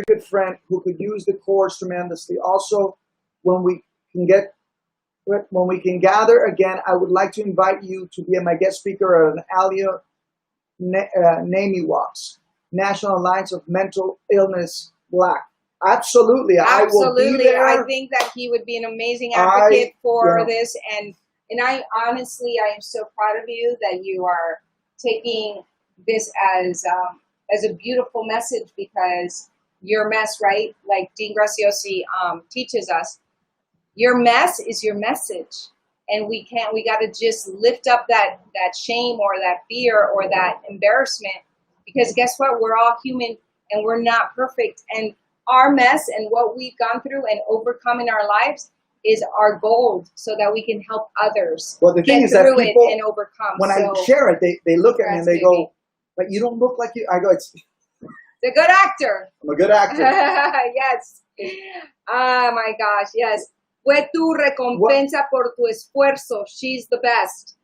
good friend who could use the course tremendously. Also, when we can gather again, I would like to invite you to be my guest speaker at an Alia NAMI Walks, National Alliance of Mental Illness Black. Absolutely. I will be there. I think that he would be an amazing advocate for this. And I honestly, I am so proud of you that you are taking this as a beautiful message because your mess, right? Like Dean Graziosi teaches us, your mess is your message. And we got to just lift up that shame or that fear or that embarrassment because guess what? We're all human and we're not perfect. And our mess and what we've gone through and overcome in our lives is our gold so that we can help others get through it and overcome. When I share it, they look at me and they go, but you don't look like you. I go, it's a good actor. I'm a good actor. Yes. Oh my gosh, yes. Fue tu recompensa por tu esfuerzo. She's the best.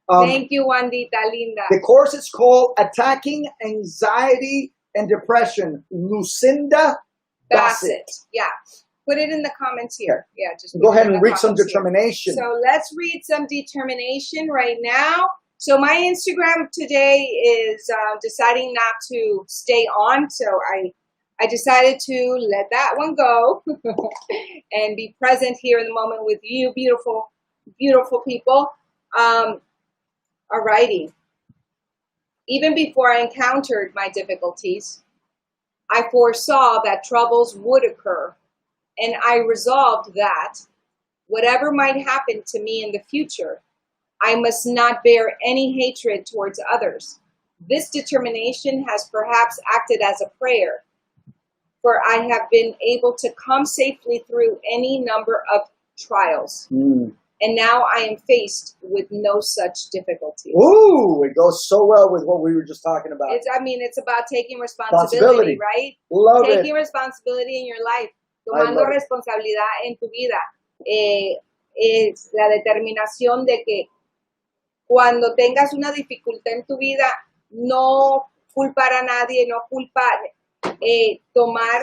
Thank you, Wandita Linda. The course is called Attacking Anxiety and Depression. Lucinda Bassett. Yeah. Put it in the comments here. Yeah, just go ahead and read some determination. So let's read some determination right now. So my Instagram today is deciding not to stay on. So I decided to let that one go and be present here in the moment with you, beautiful, beautiful people. Alrighty. Even before I encountered my difficulties, I foresaw that troubles would occur, and I resolved that whatever might happen to me in the future, I must not bear any hatred towards others. This determination has perhaps acted as a prayer, for I have been able to come safely through any number of trials. And now I am faced with no such difficulties. Ooh, it goes so well with what we were just talking about. It's about taking responsibility, right? Love taking it. responsibility in your life. Tomando responsabilidad en tu vida. Es la determinación de que cuando tengas una dificultad en tu vida, no culpar a nadie, no culpar, tomar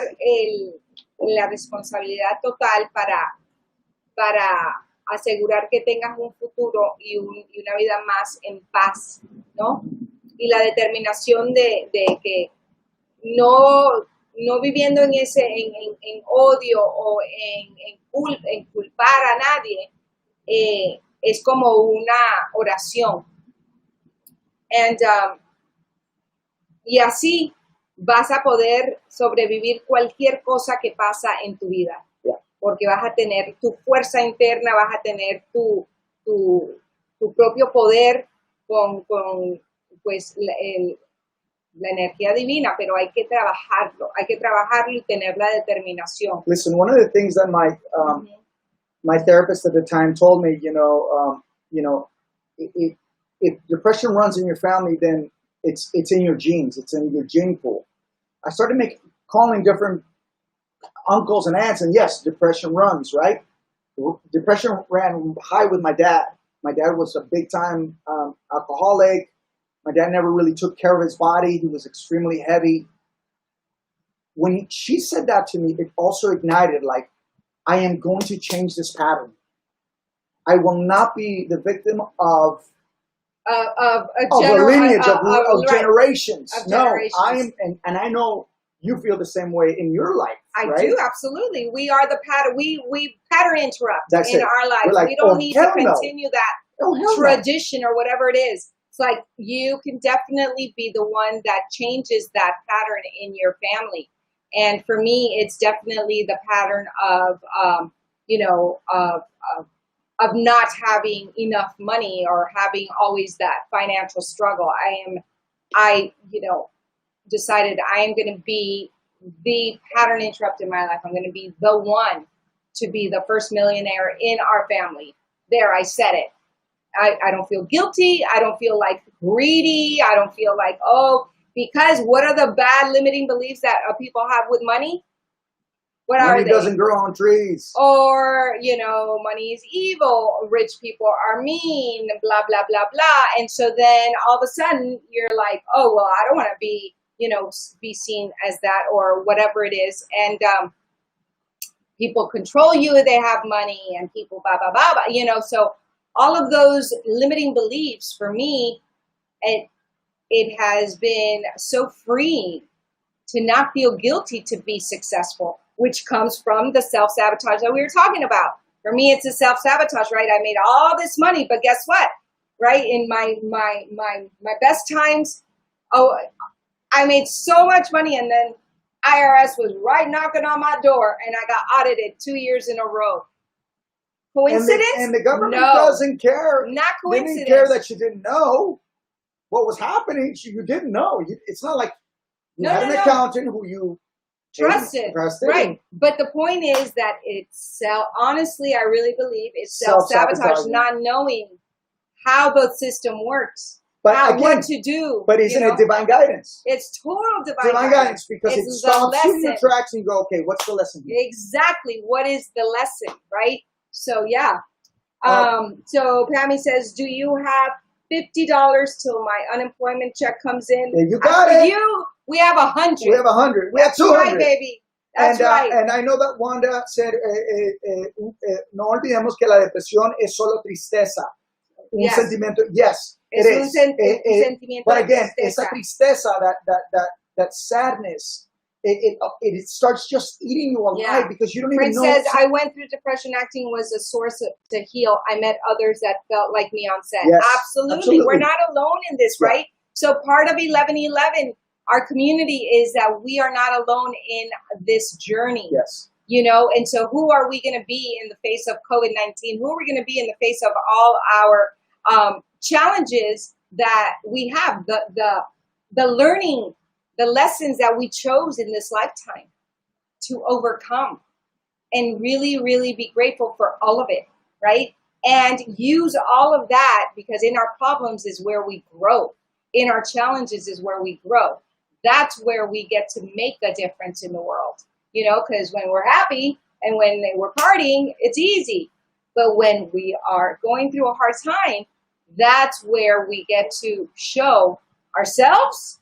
la responsabilidad total para asegurar que tengas un futuro y una vida más en paz, ¿no? Y la determinación de que no viviendo en odio o en culpar a nadie, es como una oración. Y así vas a poder sobrevivir cualquier cosa que pasa en tu vida. Porque vas a tener tu fuerza interna, vas a tener tu propio poder con pues la energía divina, pero hay que trabajarlo y tener la determinación. Listen, one of the things that my therapist at the time told me, if depression runs in your family, then it's in your genes, it's in your gene pool. I started calling different uncles and aunts, and yes, depression runs, right? Depression ran high with my dad. My dad was a big-time alcoholic. My dad never really took care of his body. He was extremely heavy. When she said that to me, it also ignited, like, I am going to change this pattern. I will not be the victim of a lineage of generations. I am, and I know you feel the same way in your life. I right? do, absolutely. We are the pattern. We pattern interrupt in our life. Like, we don't need to continue that tradition or whatever it is. It's like you can definitely be the one that changes that pattern in your family. And for me, it's definitely the pattern of not having enough money or having always that financial struggle. I decided I am going to be the pattern interrupt in my life. I'm going to be the one to be the first millionaire in our family. There, I said it. I don't feel guilty. I don't feel like greedy. I don't feel like, because what are the bad limiting beliefs that people have with money? What are they? Money doesn't grow on trees. Or, money is evil. Rich people are mean, blah, blah, blah, blah. And so then all of a sudden you're like, oh, well, I don't want to be seen as that or whatever it is. And people control you if they have money and people blah, blah, blah, blah, so all of those limiting beliefs for me, it has been so freeing to not feel guilty to be successful, which comes from the self-sabotage that we were talking about. For me, it's a self-sabotage, right? I made all this money, but guess what? Right? In my best times, I made so much money, and then IRS was right knocking on my door, and I got audited 2 years in a row. Coincidence? And the government doesn't care. Not coincidence. They didn't care that you didn't know what was happening. You didn't know. It's not like you had an accountant who you trusted. Right. But the point is that honestly, I really believe it's self-sabotage, not knowing how the system works. But what to do. But isn't it divine guidance? It's total divine guidance. Because it stops you in your tracks and you go, okay, what's the lesson here? Exactly. What is the lesson, right? So, yeah. So, Pammy says, do you have $50 till my unemployment check comes in? Yeah, you got it. We have 100. We have 100. We have 200. Right, baby. That's right. And I know that Wanda said, no olvidemos que la depresión es solo tristeza. Un sentimiento. Yes, it is. Un sentimiento but again, de esa tristeza, that sadness, it starts just eating you alive because you don't even know. Says, I went through depression. Acting was a source to heal. I met others that felt like me on set. Yes, absolutely. We're not alone in this, right? So part of 1111, our community, is that we are not alone in this journey. Yes. you know? And so who are we going to be in the face of COVID-19? Who are we going to be in the face of all our challenges that we have, the learning, the lessons that we chose in this lifetime to overcome, and really, really be grateful for all of it, right? And use all of that, because in our problems is where we grow. In our challenges is where we grow. That's where we get to make a difference in the world, you know, because when we're happy and when we're partying, it's easy. But when we are going through a hard time, that's where we get to show ourselves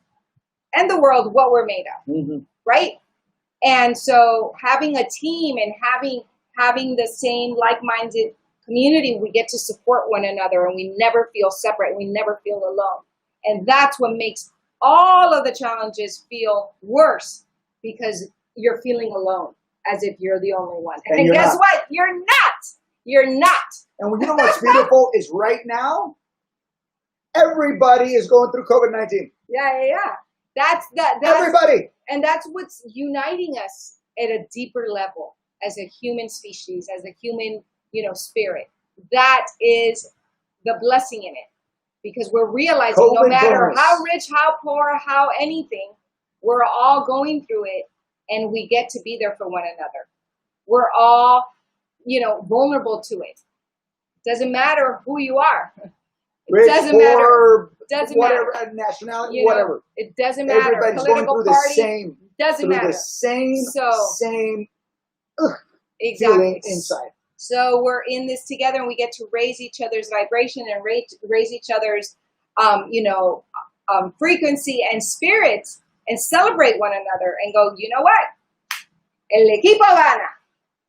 and the world what we're made of, right? And so having a team and having the same like-minded community, we get to support one another, and we never feel separate. We never feel alone. And that's what makes all of the challenges feel worse, because you're feeling alone, as if you're the only one. And guess what? You're not. You're not. And you know what's beautiful is right now, everybody is going through COVID-19. Yeah. That's everybody. And that's what's uniting us at a deeper level as a human species, as a human, you know, spirit. That is the blessing in it, because we're realizing no matter how rich, how poor, how anything, we're all going through it, and we get to be there for one another. We're all, you know, vulnerable to it. Doesn't matter who you are. Rich, doesn't poor, matter. Whatever nationality, you know, whatever. It doesn't matter. Everybody's Political going through party, the same. doesn't matter. The same exactly. feeling inside. So we're in this together, and we get to raise each other's vibration and raise each other's, frequency and spirits, and celebrate one another and go, you know what? El equipo gana.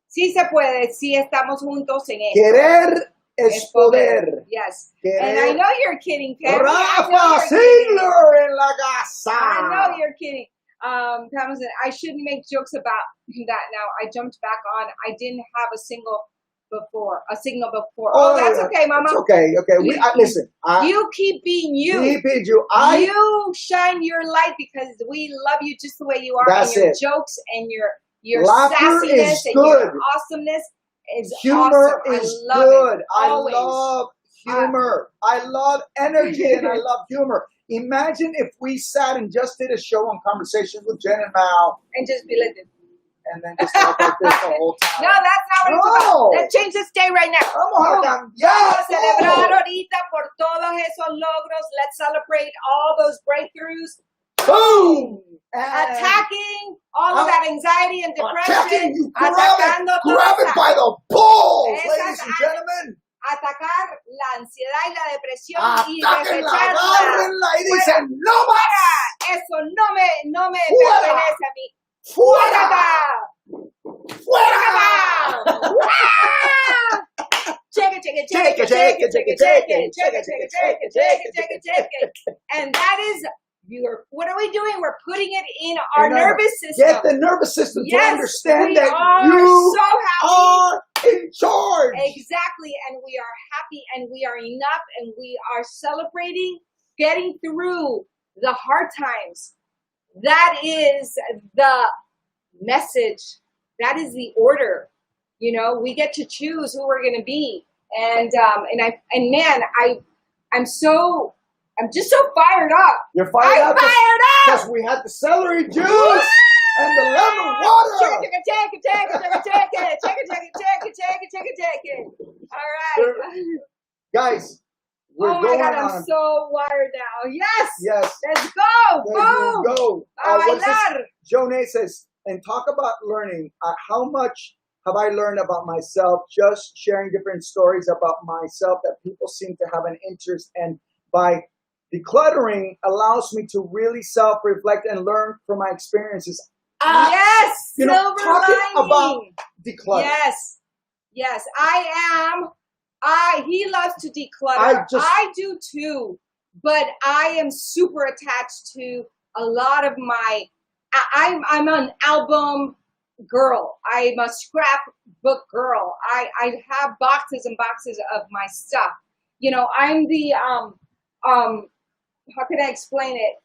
Sí se puede, sí estamos juntos en esto. Querer es poder. Yes. Querer. And I know you're kidding, Pam. Rafa Sigler en la casa. I know you're kidding. Pam said, I shouldn't make jokes about that now. I jumped back on. I didn't have a signal before. Oh, that's okay, Mama. It's okay. Listen. You keep being you. You shine your light, because we love you just the way you are. That's and your it. jokes and your Laughter sassiness is and good. your awesomeness is Humor awesome. is I love good. it. I Always. love humor. I love energy, and I love humor. Imagine if we sat and just did a show on Conversations with Jen and Mal, and just be like this. and then just talk like this the whole time. No, that's not what it's about. Let's change this day right now. Vamos a cambiar. Vamos a celebrar ahorita por todos esos logros. Let's celebrate all those breakthroughs. Boom! Attacking all of that anxiety and depression. You grab it by the balls, ladies and gentlemen. Atacar la ansiedad y la depresión y Atáquenla, desecharla. agárrenla y dicen, no más. Eso no me pertenece a mí. ¡Fuera! Check it. And that is, what are we doing? We're putting it in our nervous system. Get the nervous system to understand that are you so are in charge. Exactly. And we are happy, and we are enough, and we are celebrating getting through the hard times. That is the message. That is the order. You know, we get to choose who we're going to be. And man, I'm just so fired up. You're fired up. Because we had the celery juice and the lemon water. Check it. All right. Guys, we're oh my God, I'm so wired now. Yes. Let's go. Boom. Go. Jonay says, and talk about learning. How much have I learned about myself just sharing different stories about myself that people seem to have an interest in? By decluttering allows me to really self-reflect and learn from my experiences. Yes, talking about decluttering. Yes, he loves to declutter. I do too, but I am super attached to a lot of my, I'm an album girl. I'm a scrapbook girl. I have boxes and boxes of my stuff. You know, I'm the, how can I explain it?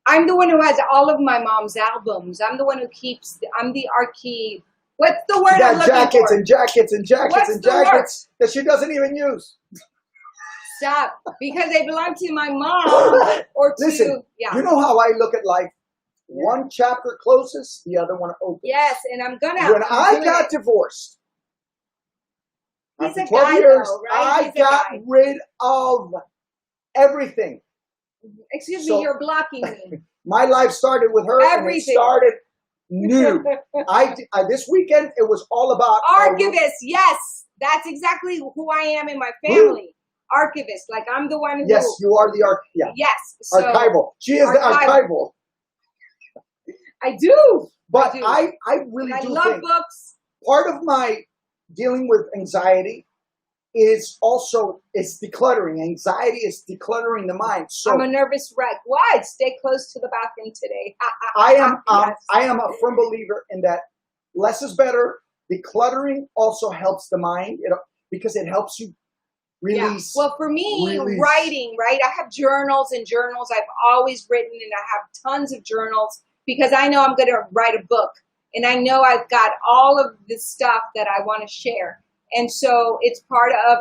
I'm the one who has all of my mom's albums. I'm the one who keeps, I'm the archive. What's the word She I'm got looking jackets for? and jackets and jackets What's and the word? jackets that she doesn't even use. Stop. Because they belong to my mom or to, Listen, yeah. you know how I look at life? One chapter closes, the other one opens. Yes, and I'm gonna. When I got divorced, He's after a 12 guy, years, though, right? I got rid of everything. Excuse So- me, you're blocking me. My life started with her, and it Everything. started new. This weekend, it was all about Archivist, yes. That's exactly who I am in my family. Archivist, like I'm the one who. Yes, you are the yeah. Yes. So Archival. She is the archival. I do. But do. I really I do love think books. part of my dealing with anxiety is also decluttering. Anxiety is decluttering the mind. So I'm a nervous wreck. Why? Stay close to the bathroom today. I am a firm believer in that less is better. Decluttering also helps the mind because it helps you release. Yeah. Well, for me, writing, right? I have journals and journals. I've always written, and I have tons of journals because I know I'm going to write a book, and I know I've got all of the stuff that I want to share. And so it's part of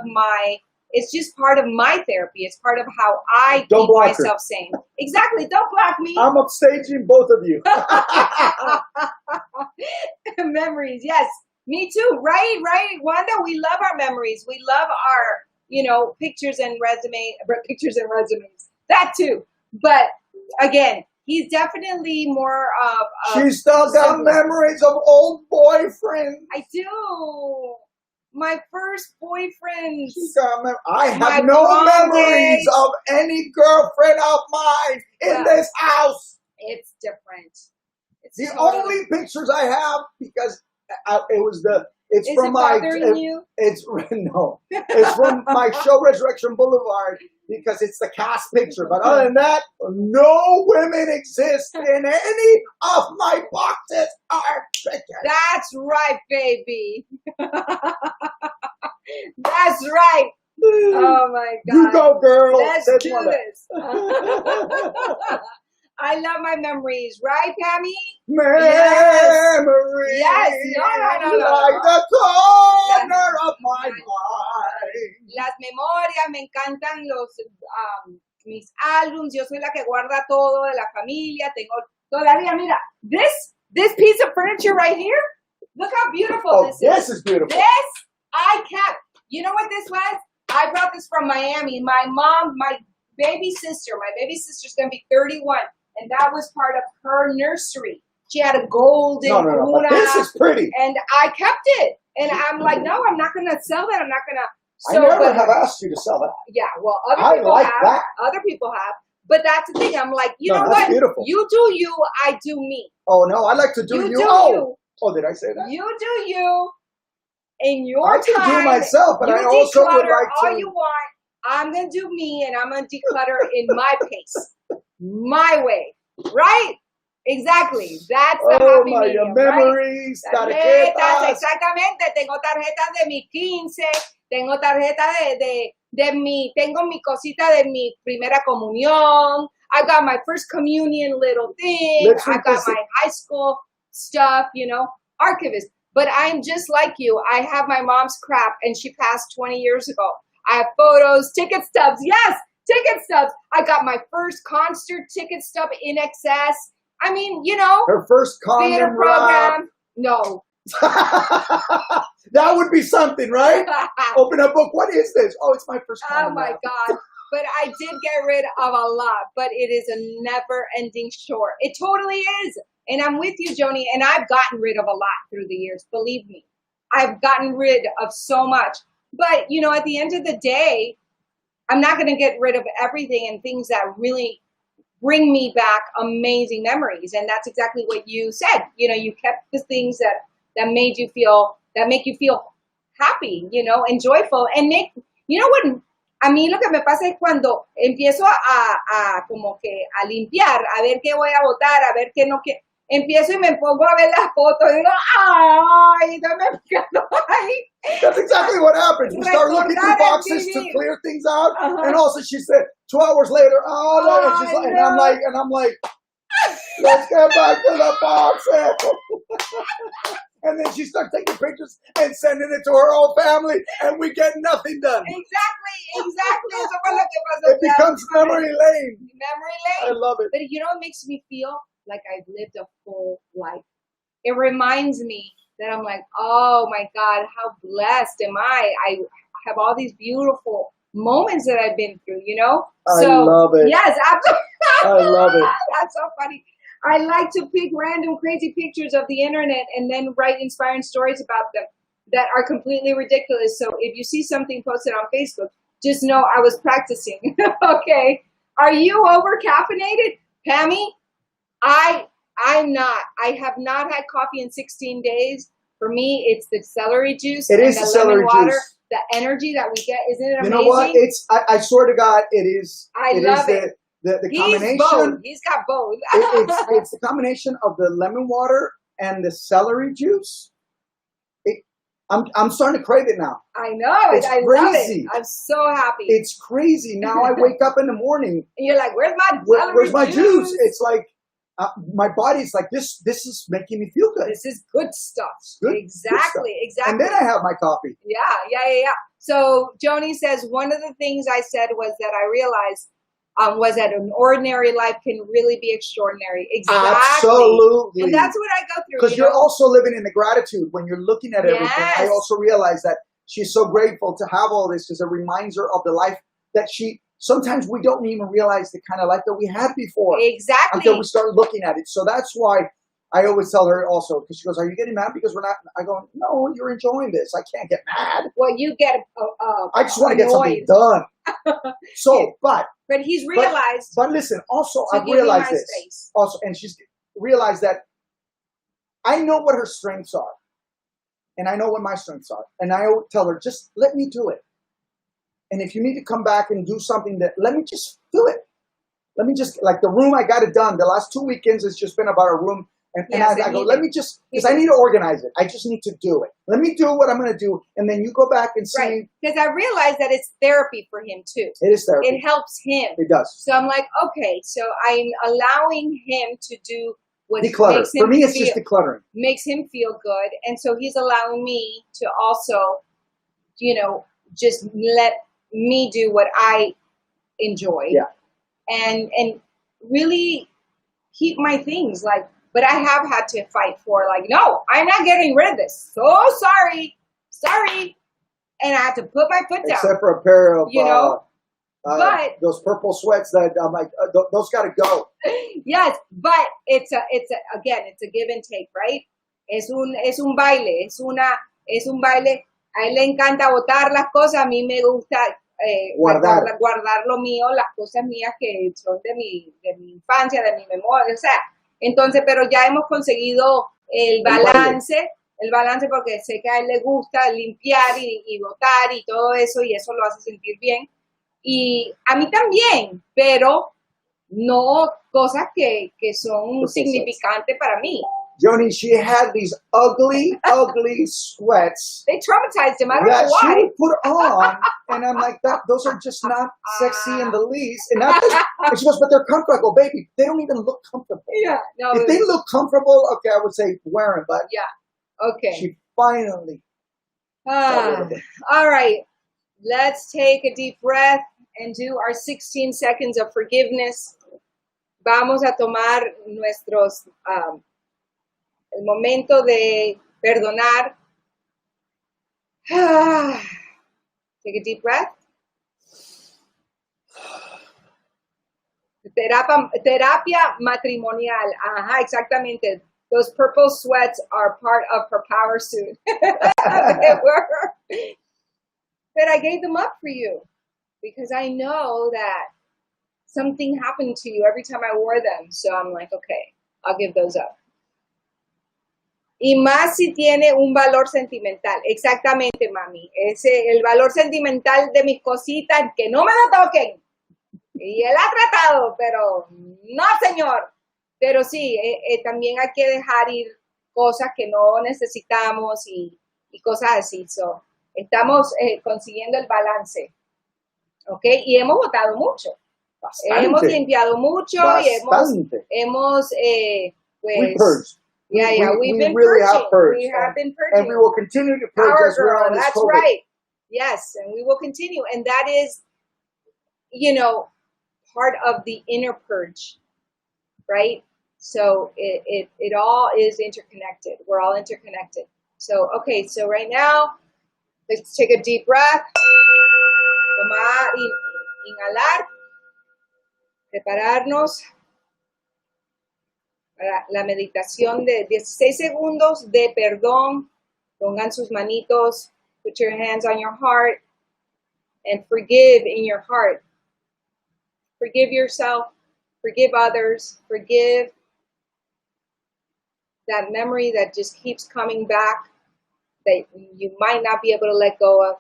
it's just part of my therapy. It's part of how I keep myself sane. Exactly. Don't block me. I'm upstaging both of you. Memories. Yes. Me too. Right. Wanda, we love our memories. We love our, pictures and resumes. That too. But again, he's definitely more of She still got memories of old boyfriends. I do. My first boyfriend. I have no memories of any girlfriend of mine in this house. It's different. It's the only pictures I have, because it's Is from it my, bothering you? It's from my show Resurrection Boulevard, because it's the cast picture. But other than that, no women exist in any of my boxes or pictures. That's right, baby. That's right. Oh my God. You go, girl. Let's do this. I love my memories, right, Pammy? Memories. Yes. No. Like the corner of my mind. Las memorias, me encantan mis álbums. Yo soy la que guarda todo de la familia. Tengo todavía, mira, this piece of furniture right here. Look how beautiful this is. This is beautiful. This I kept. You know what this was? I brought this from Miami. My baby sister's gonna be 31. And that was part of her nursery. She had a golden but this is pretty. And I kept it. And I'm like, no, I'm not going to sell that. I'm not going to. I never have asked you to sell that. Yeah, well, other people have. That. Other people have. But that's the thing. I'm like, you know that's what? Beautiful. You do you, I do me. Oh, no, I like to do you. Oh, did I say that? You do you in your time. I can do myself, but I also would like to. All you want. I'm going to do me, and I'm going to declutter in my pace. My way, right? Exactly. That's the happy medium, memories, right? Tarjetas, exactamente. Tengo tarjetas de mi 15, tengo tarjetas tengo mi cosita de mi primera comunión. I got my first communion little thing. I got my high school stuff, archivist. But I'm just like you. I have my mom's crap, and she passed 20 years ago. I have photos, ticket stubs. Yes. Ticket stubs. I got my first concert ticket stub in excess. I mean, her first theater program. No. That would be something, right? Open a book. What is this? Oh, it's my first Oh my God. But I did get rid of a lot, but it is a never-ending chore. It totally is. And I'm with you, Joni, and I've gotten rid of a lot through the years. Believe me. I've gotten rid of so much. But, at the end of the day, I'm not going to get rid of everything and things that really bring me back amazing memories. And that's exactly what you said. You kept the things that make you feel happy, and joyful. And what? A mí lo que me pasa es cuando empiezo a como que a limpiar, a ver qué voy a botar, a ver qué no quiero. Empiezo y me pongo a ver las fotos y digo, ¡ay! Dame ahí. That's exactly what happens. You start looking through boxes to clear things out, and also she said 2 hours later, and I'm like, Let's get back to the boxing. And then she starts taking pictures and sending it to her whole family, and we get nothing done. Exactly. Eso fue lo que pasó. It becomes memory lane. Memory I lane. love it. But you know what makes me feel like I've lived a full life? It reminds me that I'm like, oh my God, how blessed am I? I have all these beautiful moments that I've been through, you know? I love it. Yes, absolutely. I love it. That's so funny. I like to pick random crazy pictures of the internet and then write inspiring stories about them that are completely ridiculous. So if you see something posted on Facebook, just know I was practicing. Okay. Are you over caffeinated? Pammy, I'm not. I have not had coffee in 16 days. For me, it's the celery juice It and is the the celery lemon water. juice. The energy that we get, isn't it amazing? You know what? I swear to God, it is. I it love is it. The He's combination. both. He's got both. It's the combination of the lemon water and the celery juice. I'm starting to crave it now. I know. It's I love crazy. it. I'm so happy. It's crazy. Now I wake up in the morning. And you're like, where's my Where's my juice? juice? It's like my body's like this. This is making me feel good. This is good stuff. Good, Exactly. good Exactly. And then I have my coffee. Yeah. So Joni says one of the things I said was that I realized was that an ordinary life can really be extraordinary. Exactly. Absolutely. And that's what I go through. Because you're also living in the gratitude when you're looking at everything. I Yes. also realize that she's so grateful to have all this because it reminds her of the life that sometimes we don't even realize the kind of life that we had before. Exactly. Until we start looking at it. So that's why I always tell her also, because she goes, are you getting mad because we're not? I go, no, you're enjoying this. I can't get mad. Well, you get I just want to get something done. So, but he's realized. But listen, also to I've give me realized my this. space. Also, and she's realized that I know what her strengths are. And I know what my strengths are. And I always tell her, just let me do it. And if you need to come back and do something let me just do it. Let me just, like the room, I got it done. The last 2 weekends, it's just been about a room. And I go, let me just, because I need to organize it. I just need to do it. Let me do what I'm going to do. And then you go back and see. Right. Because I realize that it's therapy for him too. It is therapy. It helps him. It does. So I'm like, okay, so I'm allowing him to do what declutter. makes him For me, it's just decluttering. Makes him feel good. And so he's allowing me to also, just let me do what I enjoy. Yeah. And really keep my things but I have had to fight for no, I'm not getting rid of this. So sorry. And I had to put my foot down. Except for a pair of, but those purple sweats that I'm like, those got to go. Yes, but it's a give and take, right? Es un baile, es un baile. A él le encanta botar las cosas, a mí me gusta guardar lo mío, las cosas mías que son de mi infancia, de mi memoria, o sea, entonces, pero ya hemos conseguido el balance porque sé que a él le gusta limpiar y botar y todo eso, y eso lo hace sentir bien. Y a mí también, pero no cosas que son significantes para mí. Joni, she had these ugly sweats. They traumatized him. I don't know that why. she would put on, and I'm like, those are just not sexy in the least. And she goes, but they're comfortable, baby. They don't even look comfortable. Yeah, no. If they look comfortable, okay, I would say wear them. But yeah, okay. She finally. All right, let's take a deep breath and do our 16 seconds of forgiveness. Vamos a tomar el momento de perdonar. Take a deep breath. Terapia matrimonial. Ajá, exactamente. Those purple sweats are part of her power suit. They were. But I gave them up for you because I know that something happened to you every time I wore them. So I'm like, okay, I'll give those up. Y más si tiene un valor sentimental. Exactamente, mami. El valor sentimental de mis cositas, que no me lo toquen. Y él ha tratado, pero no, señor. Pero sí, también hay que dejar ir cosas que no necesitamos y cosas así. So, estamos consiguiendo el balance. ¿Ok? Y hemos votado mucho. Hemos Bastante. limpiado mucho y Bastante. hemos We pues, purged. yeah, we we've been really purging. have purged. We have been And purging. we will continue to purge Power as we're girl, on this that's COVID. right. Yes, and we will continue. And that is, part of the inner purge, right? So it all is interconnected. We're all interconnected. So, okay, so right now, let's take a deep breath. Tomar, inhalar, prepararnos para la meditación de 16 segundos de perdón. Pongan sus manitos, put your hands on your heart, and forgive in your heart. Forgive yourself, forgive others, forgive that memory that just keeps coming back that you might not be able to let go of,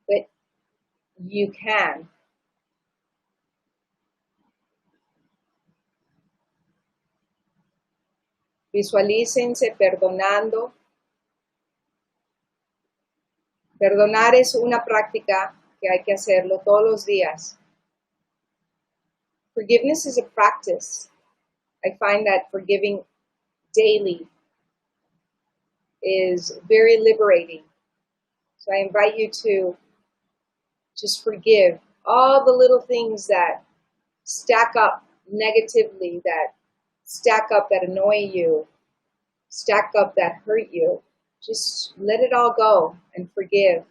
but you can. Visualícense perdonando. Perdonar es una práctica que hay que hacerlo todos los días. Forgiveness is a practice. I find that forgiving daily is very liberating. So I invite you to just forgive all the little things that stack up negatively, that stack up that annoy you, stack up that hurt you. Just let it all go and forgive.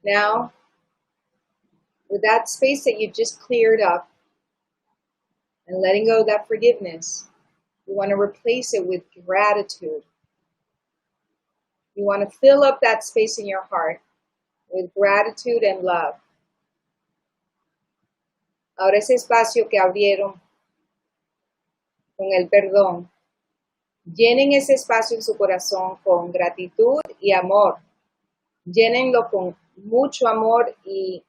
Now, with that space that you just cleared up and letting go of that forgiveness, you want to replace it with gratitude. You want to fill up that space in your heart with gratitude and love. Ahora ese espacio que abrieron con el perdón, llenen ese espacio en su corazón con gratitud y amor. Llénenlo con mucho amor y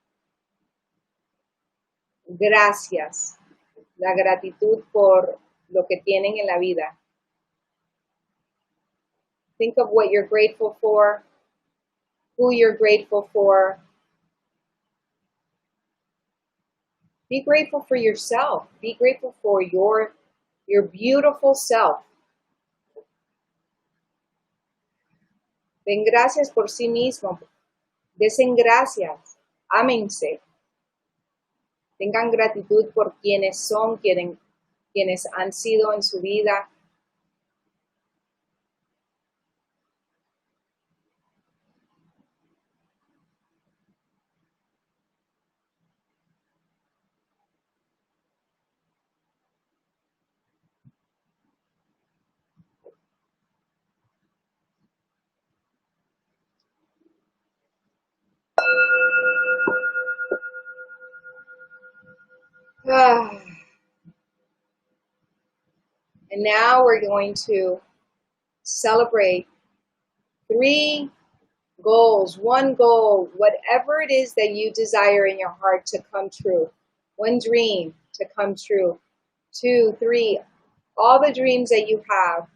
gracias. La gratitud por lo que tienen en la vida. Think of what you're grateful for, who you're grateful for. Be grateful for yourself. Be grateful for your beautiful self. Den gracias por sí mismo. Desen gracias. Ámense. Tengan gratitud por quienes son, quienes han sido en su vida. And now we're going to celebrate 3 goals, 1 goal, whatever it is that you desire in your heart to come true. 1 dream to come true. 2, 3, all the dreams that you have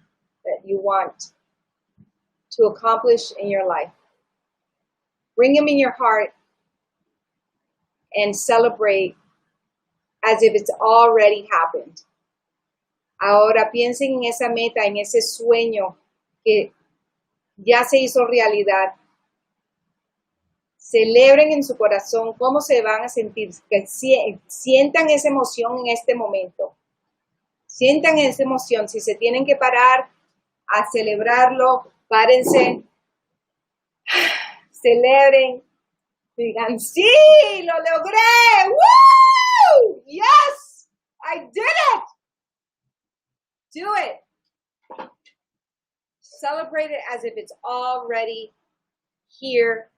that you want to accomplish in your life. Bring them in your heart and celebrate as if it's already happened. Ahora piensen en esa meta, en ese sueño que ya se hizo realidad. Celebren en su corazón cómo se van a sentir, que sientan esa emoción en este momento. Sientan esa emoción. Si se tienen que parar a celebrarlo, párense, celebren, digan, sí, lo logré, ¡woo! Yes, I did it. Do it. Celebrate it as if it's already here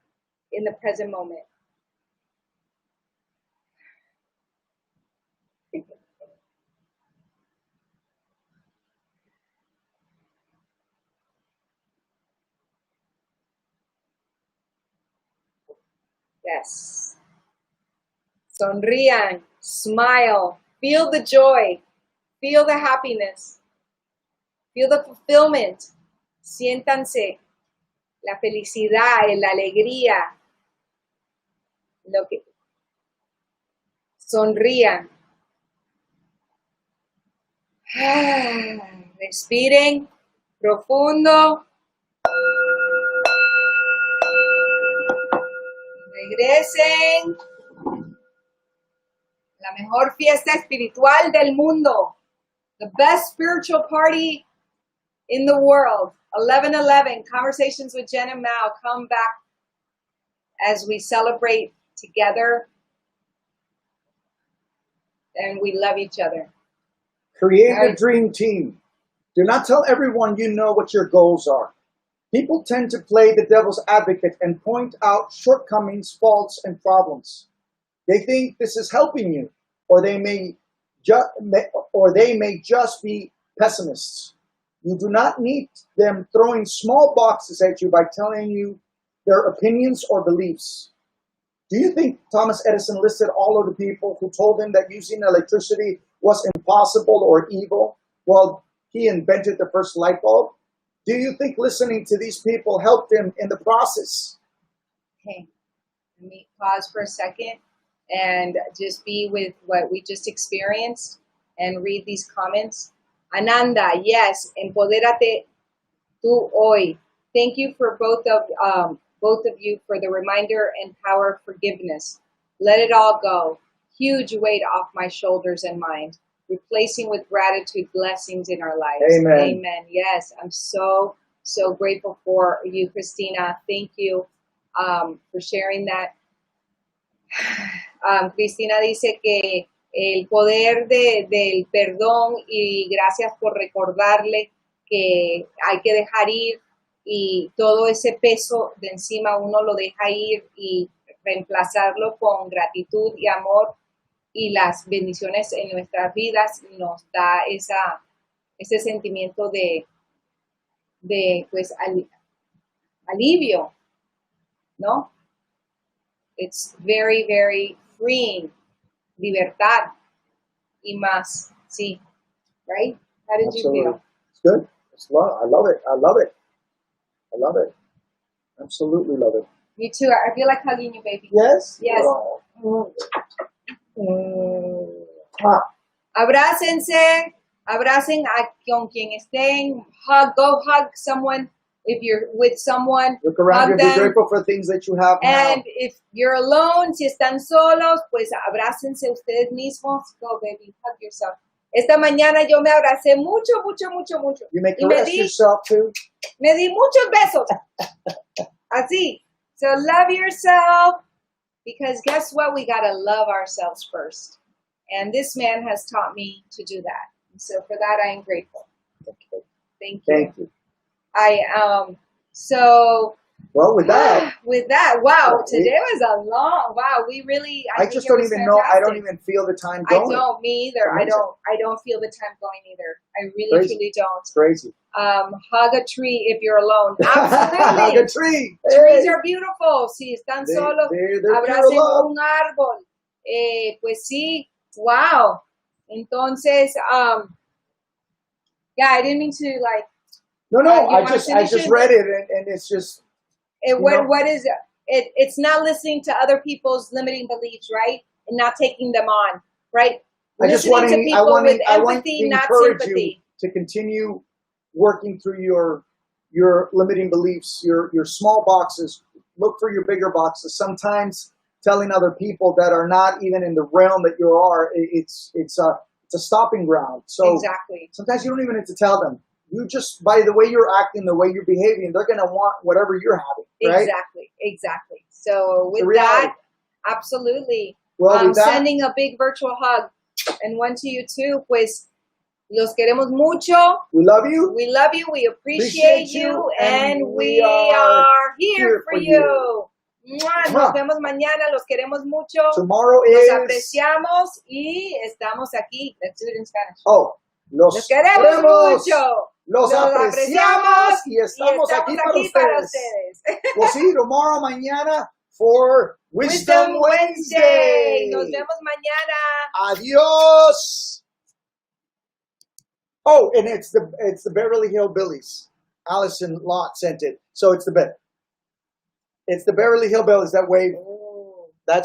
in the present moment. Yes. Sonrían, smile, feel the joy, feel the happiness, feel the fulfillment. Siéntanse la felicidad, la alegría, lo que sonrían. Respiren profundo. Regresen. La mejor fiesta espiritual del mundo. The best spiritual party in the world. 11:11, Conversations with Jen and Mao. Come back as we celebrate together. And we love each other. Create a dream team. Do not tell everyone you know what your goals are. People tend to play the devil's advocate and point out shortcomings, faults, and problems. They think this is helping you, or they may just be pessimists. You do not need them throwing small boxes at you by telling you their opinions or beliefs. Do you think Thomas Edison listed all of the people who told him that using electricity was impossible or evil? Well, he invented the first light bulb. Do you think listening to these people helped him in the process? Okay, let me pause for a second and just be with what we just experienced and read these comments. Ananda, yes, empodérate tú hoy. Thank you for both of you for the reminder and power of forgiveness. Let it all go. Huge weight off my shoulders and mind. Replacing with gratitude blessings in our lives. Amen. Amen. Yes, I'm so grateful for you, Christina. Thank you for sharing that. Cristina dice que el poder del perdón y gracias por recordarle que hay que dejar ir y todo ese peso de encima uno lo deja ir y reemplazarlo con gratitud y amor y las bendiciones en nuestras vidas nos da ese sentimiento de pues alivio, ¿no? It's very, very freeing. Libertad y más, sí, right? How did Absolutely. you feel? It's good. I love it. I love it. I love it. Absolutely love it. Me too. I feel like hugging you, baby. Yes? Yes. Oh. Abrácense, abracen con quien estén. Go hug someone. If you're with someone, Look around you. hug Be them. grateful for things that you have And now. if you're alone, si están solos, pues abrácense ustedes mismos. Go, baby, hug yourself. Esta mañana yo me abracé mucho. You may Y me caress di yourself too. Me di muchos besos. Así. So love yourself. Because guess what? We got to love ourselves first. And this man has taught me to do that. So for that, I am grateful. Thank you. Thank you. So Well, with that, wow, today was a long, wow, we really, I just don't even know. I don't even feel the time going. I don't, me either. Amazing. I don't feel the time going either. I really, Crazy. truly don't. It's crazy. Hug a tree if you're alone. Absolutely. Hug a tree. Trees Hey. are beautiful. Si están solos, They're abracen pure love. un árbol. Pues sí, wow. Entonces, yeah, I didn't mean to like. No, you I wanna just finish it? read it and it's just. What is it? It's not listening to other people's limiting beliefs, right? And not taking them on, right? I just Listening want to people with empathy, to not encourage sympathy. you to continue working through your limiting beliefs, your small boxes. Look for your bigger boxes. Sometimes telling other people that are not even in the realm that you are, it's a stopping ground. So Exactly. sometimes you don't even have to tell them. You just, by the way you're acting, the way you're behaving, they're going to want whatever you're having, right? Exactly. So with reality. that, absolutely. Well, I'm with that, sending a big virtual hug and one to you too. Pues los queremos mucho. we love you. We love you. We appreciate you. And we are here for you. Mua, nos vemos mañana. Los queremos mucho. Tomorrow Los is... apreciamos y estamos aquí. Let's do it in Spanish. Oh, Los queremos mucho. Los apreciamos y estamos aquí para ustedes. ustedes. We'll see you tomorrow, mañana. for Wisdom Wednesday. Nos vemos mañana. Adios. Oh, and it's the Beverly Hillbillies. Allison Lott sent it, so it's the Beverly Hillbillies that wave.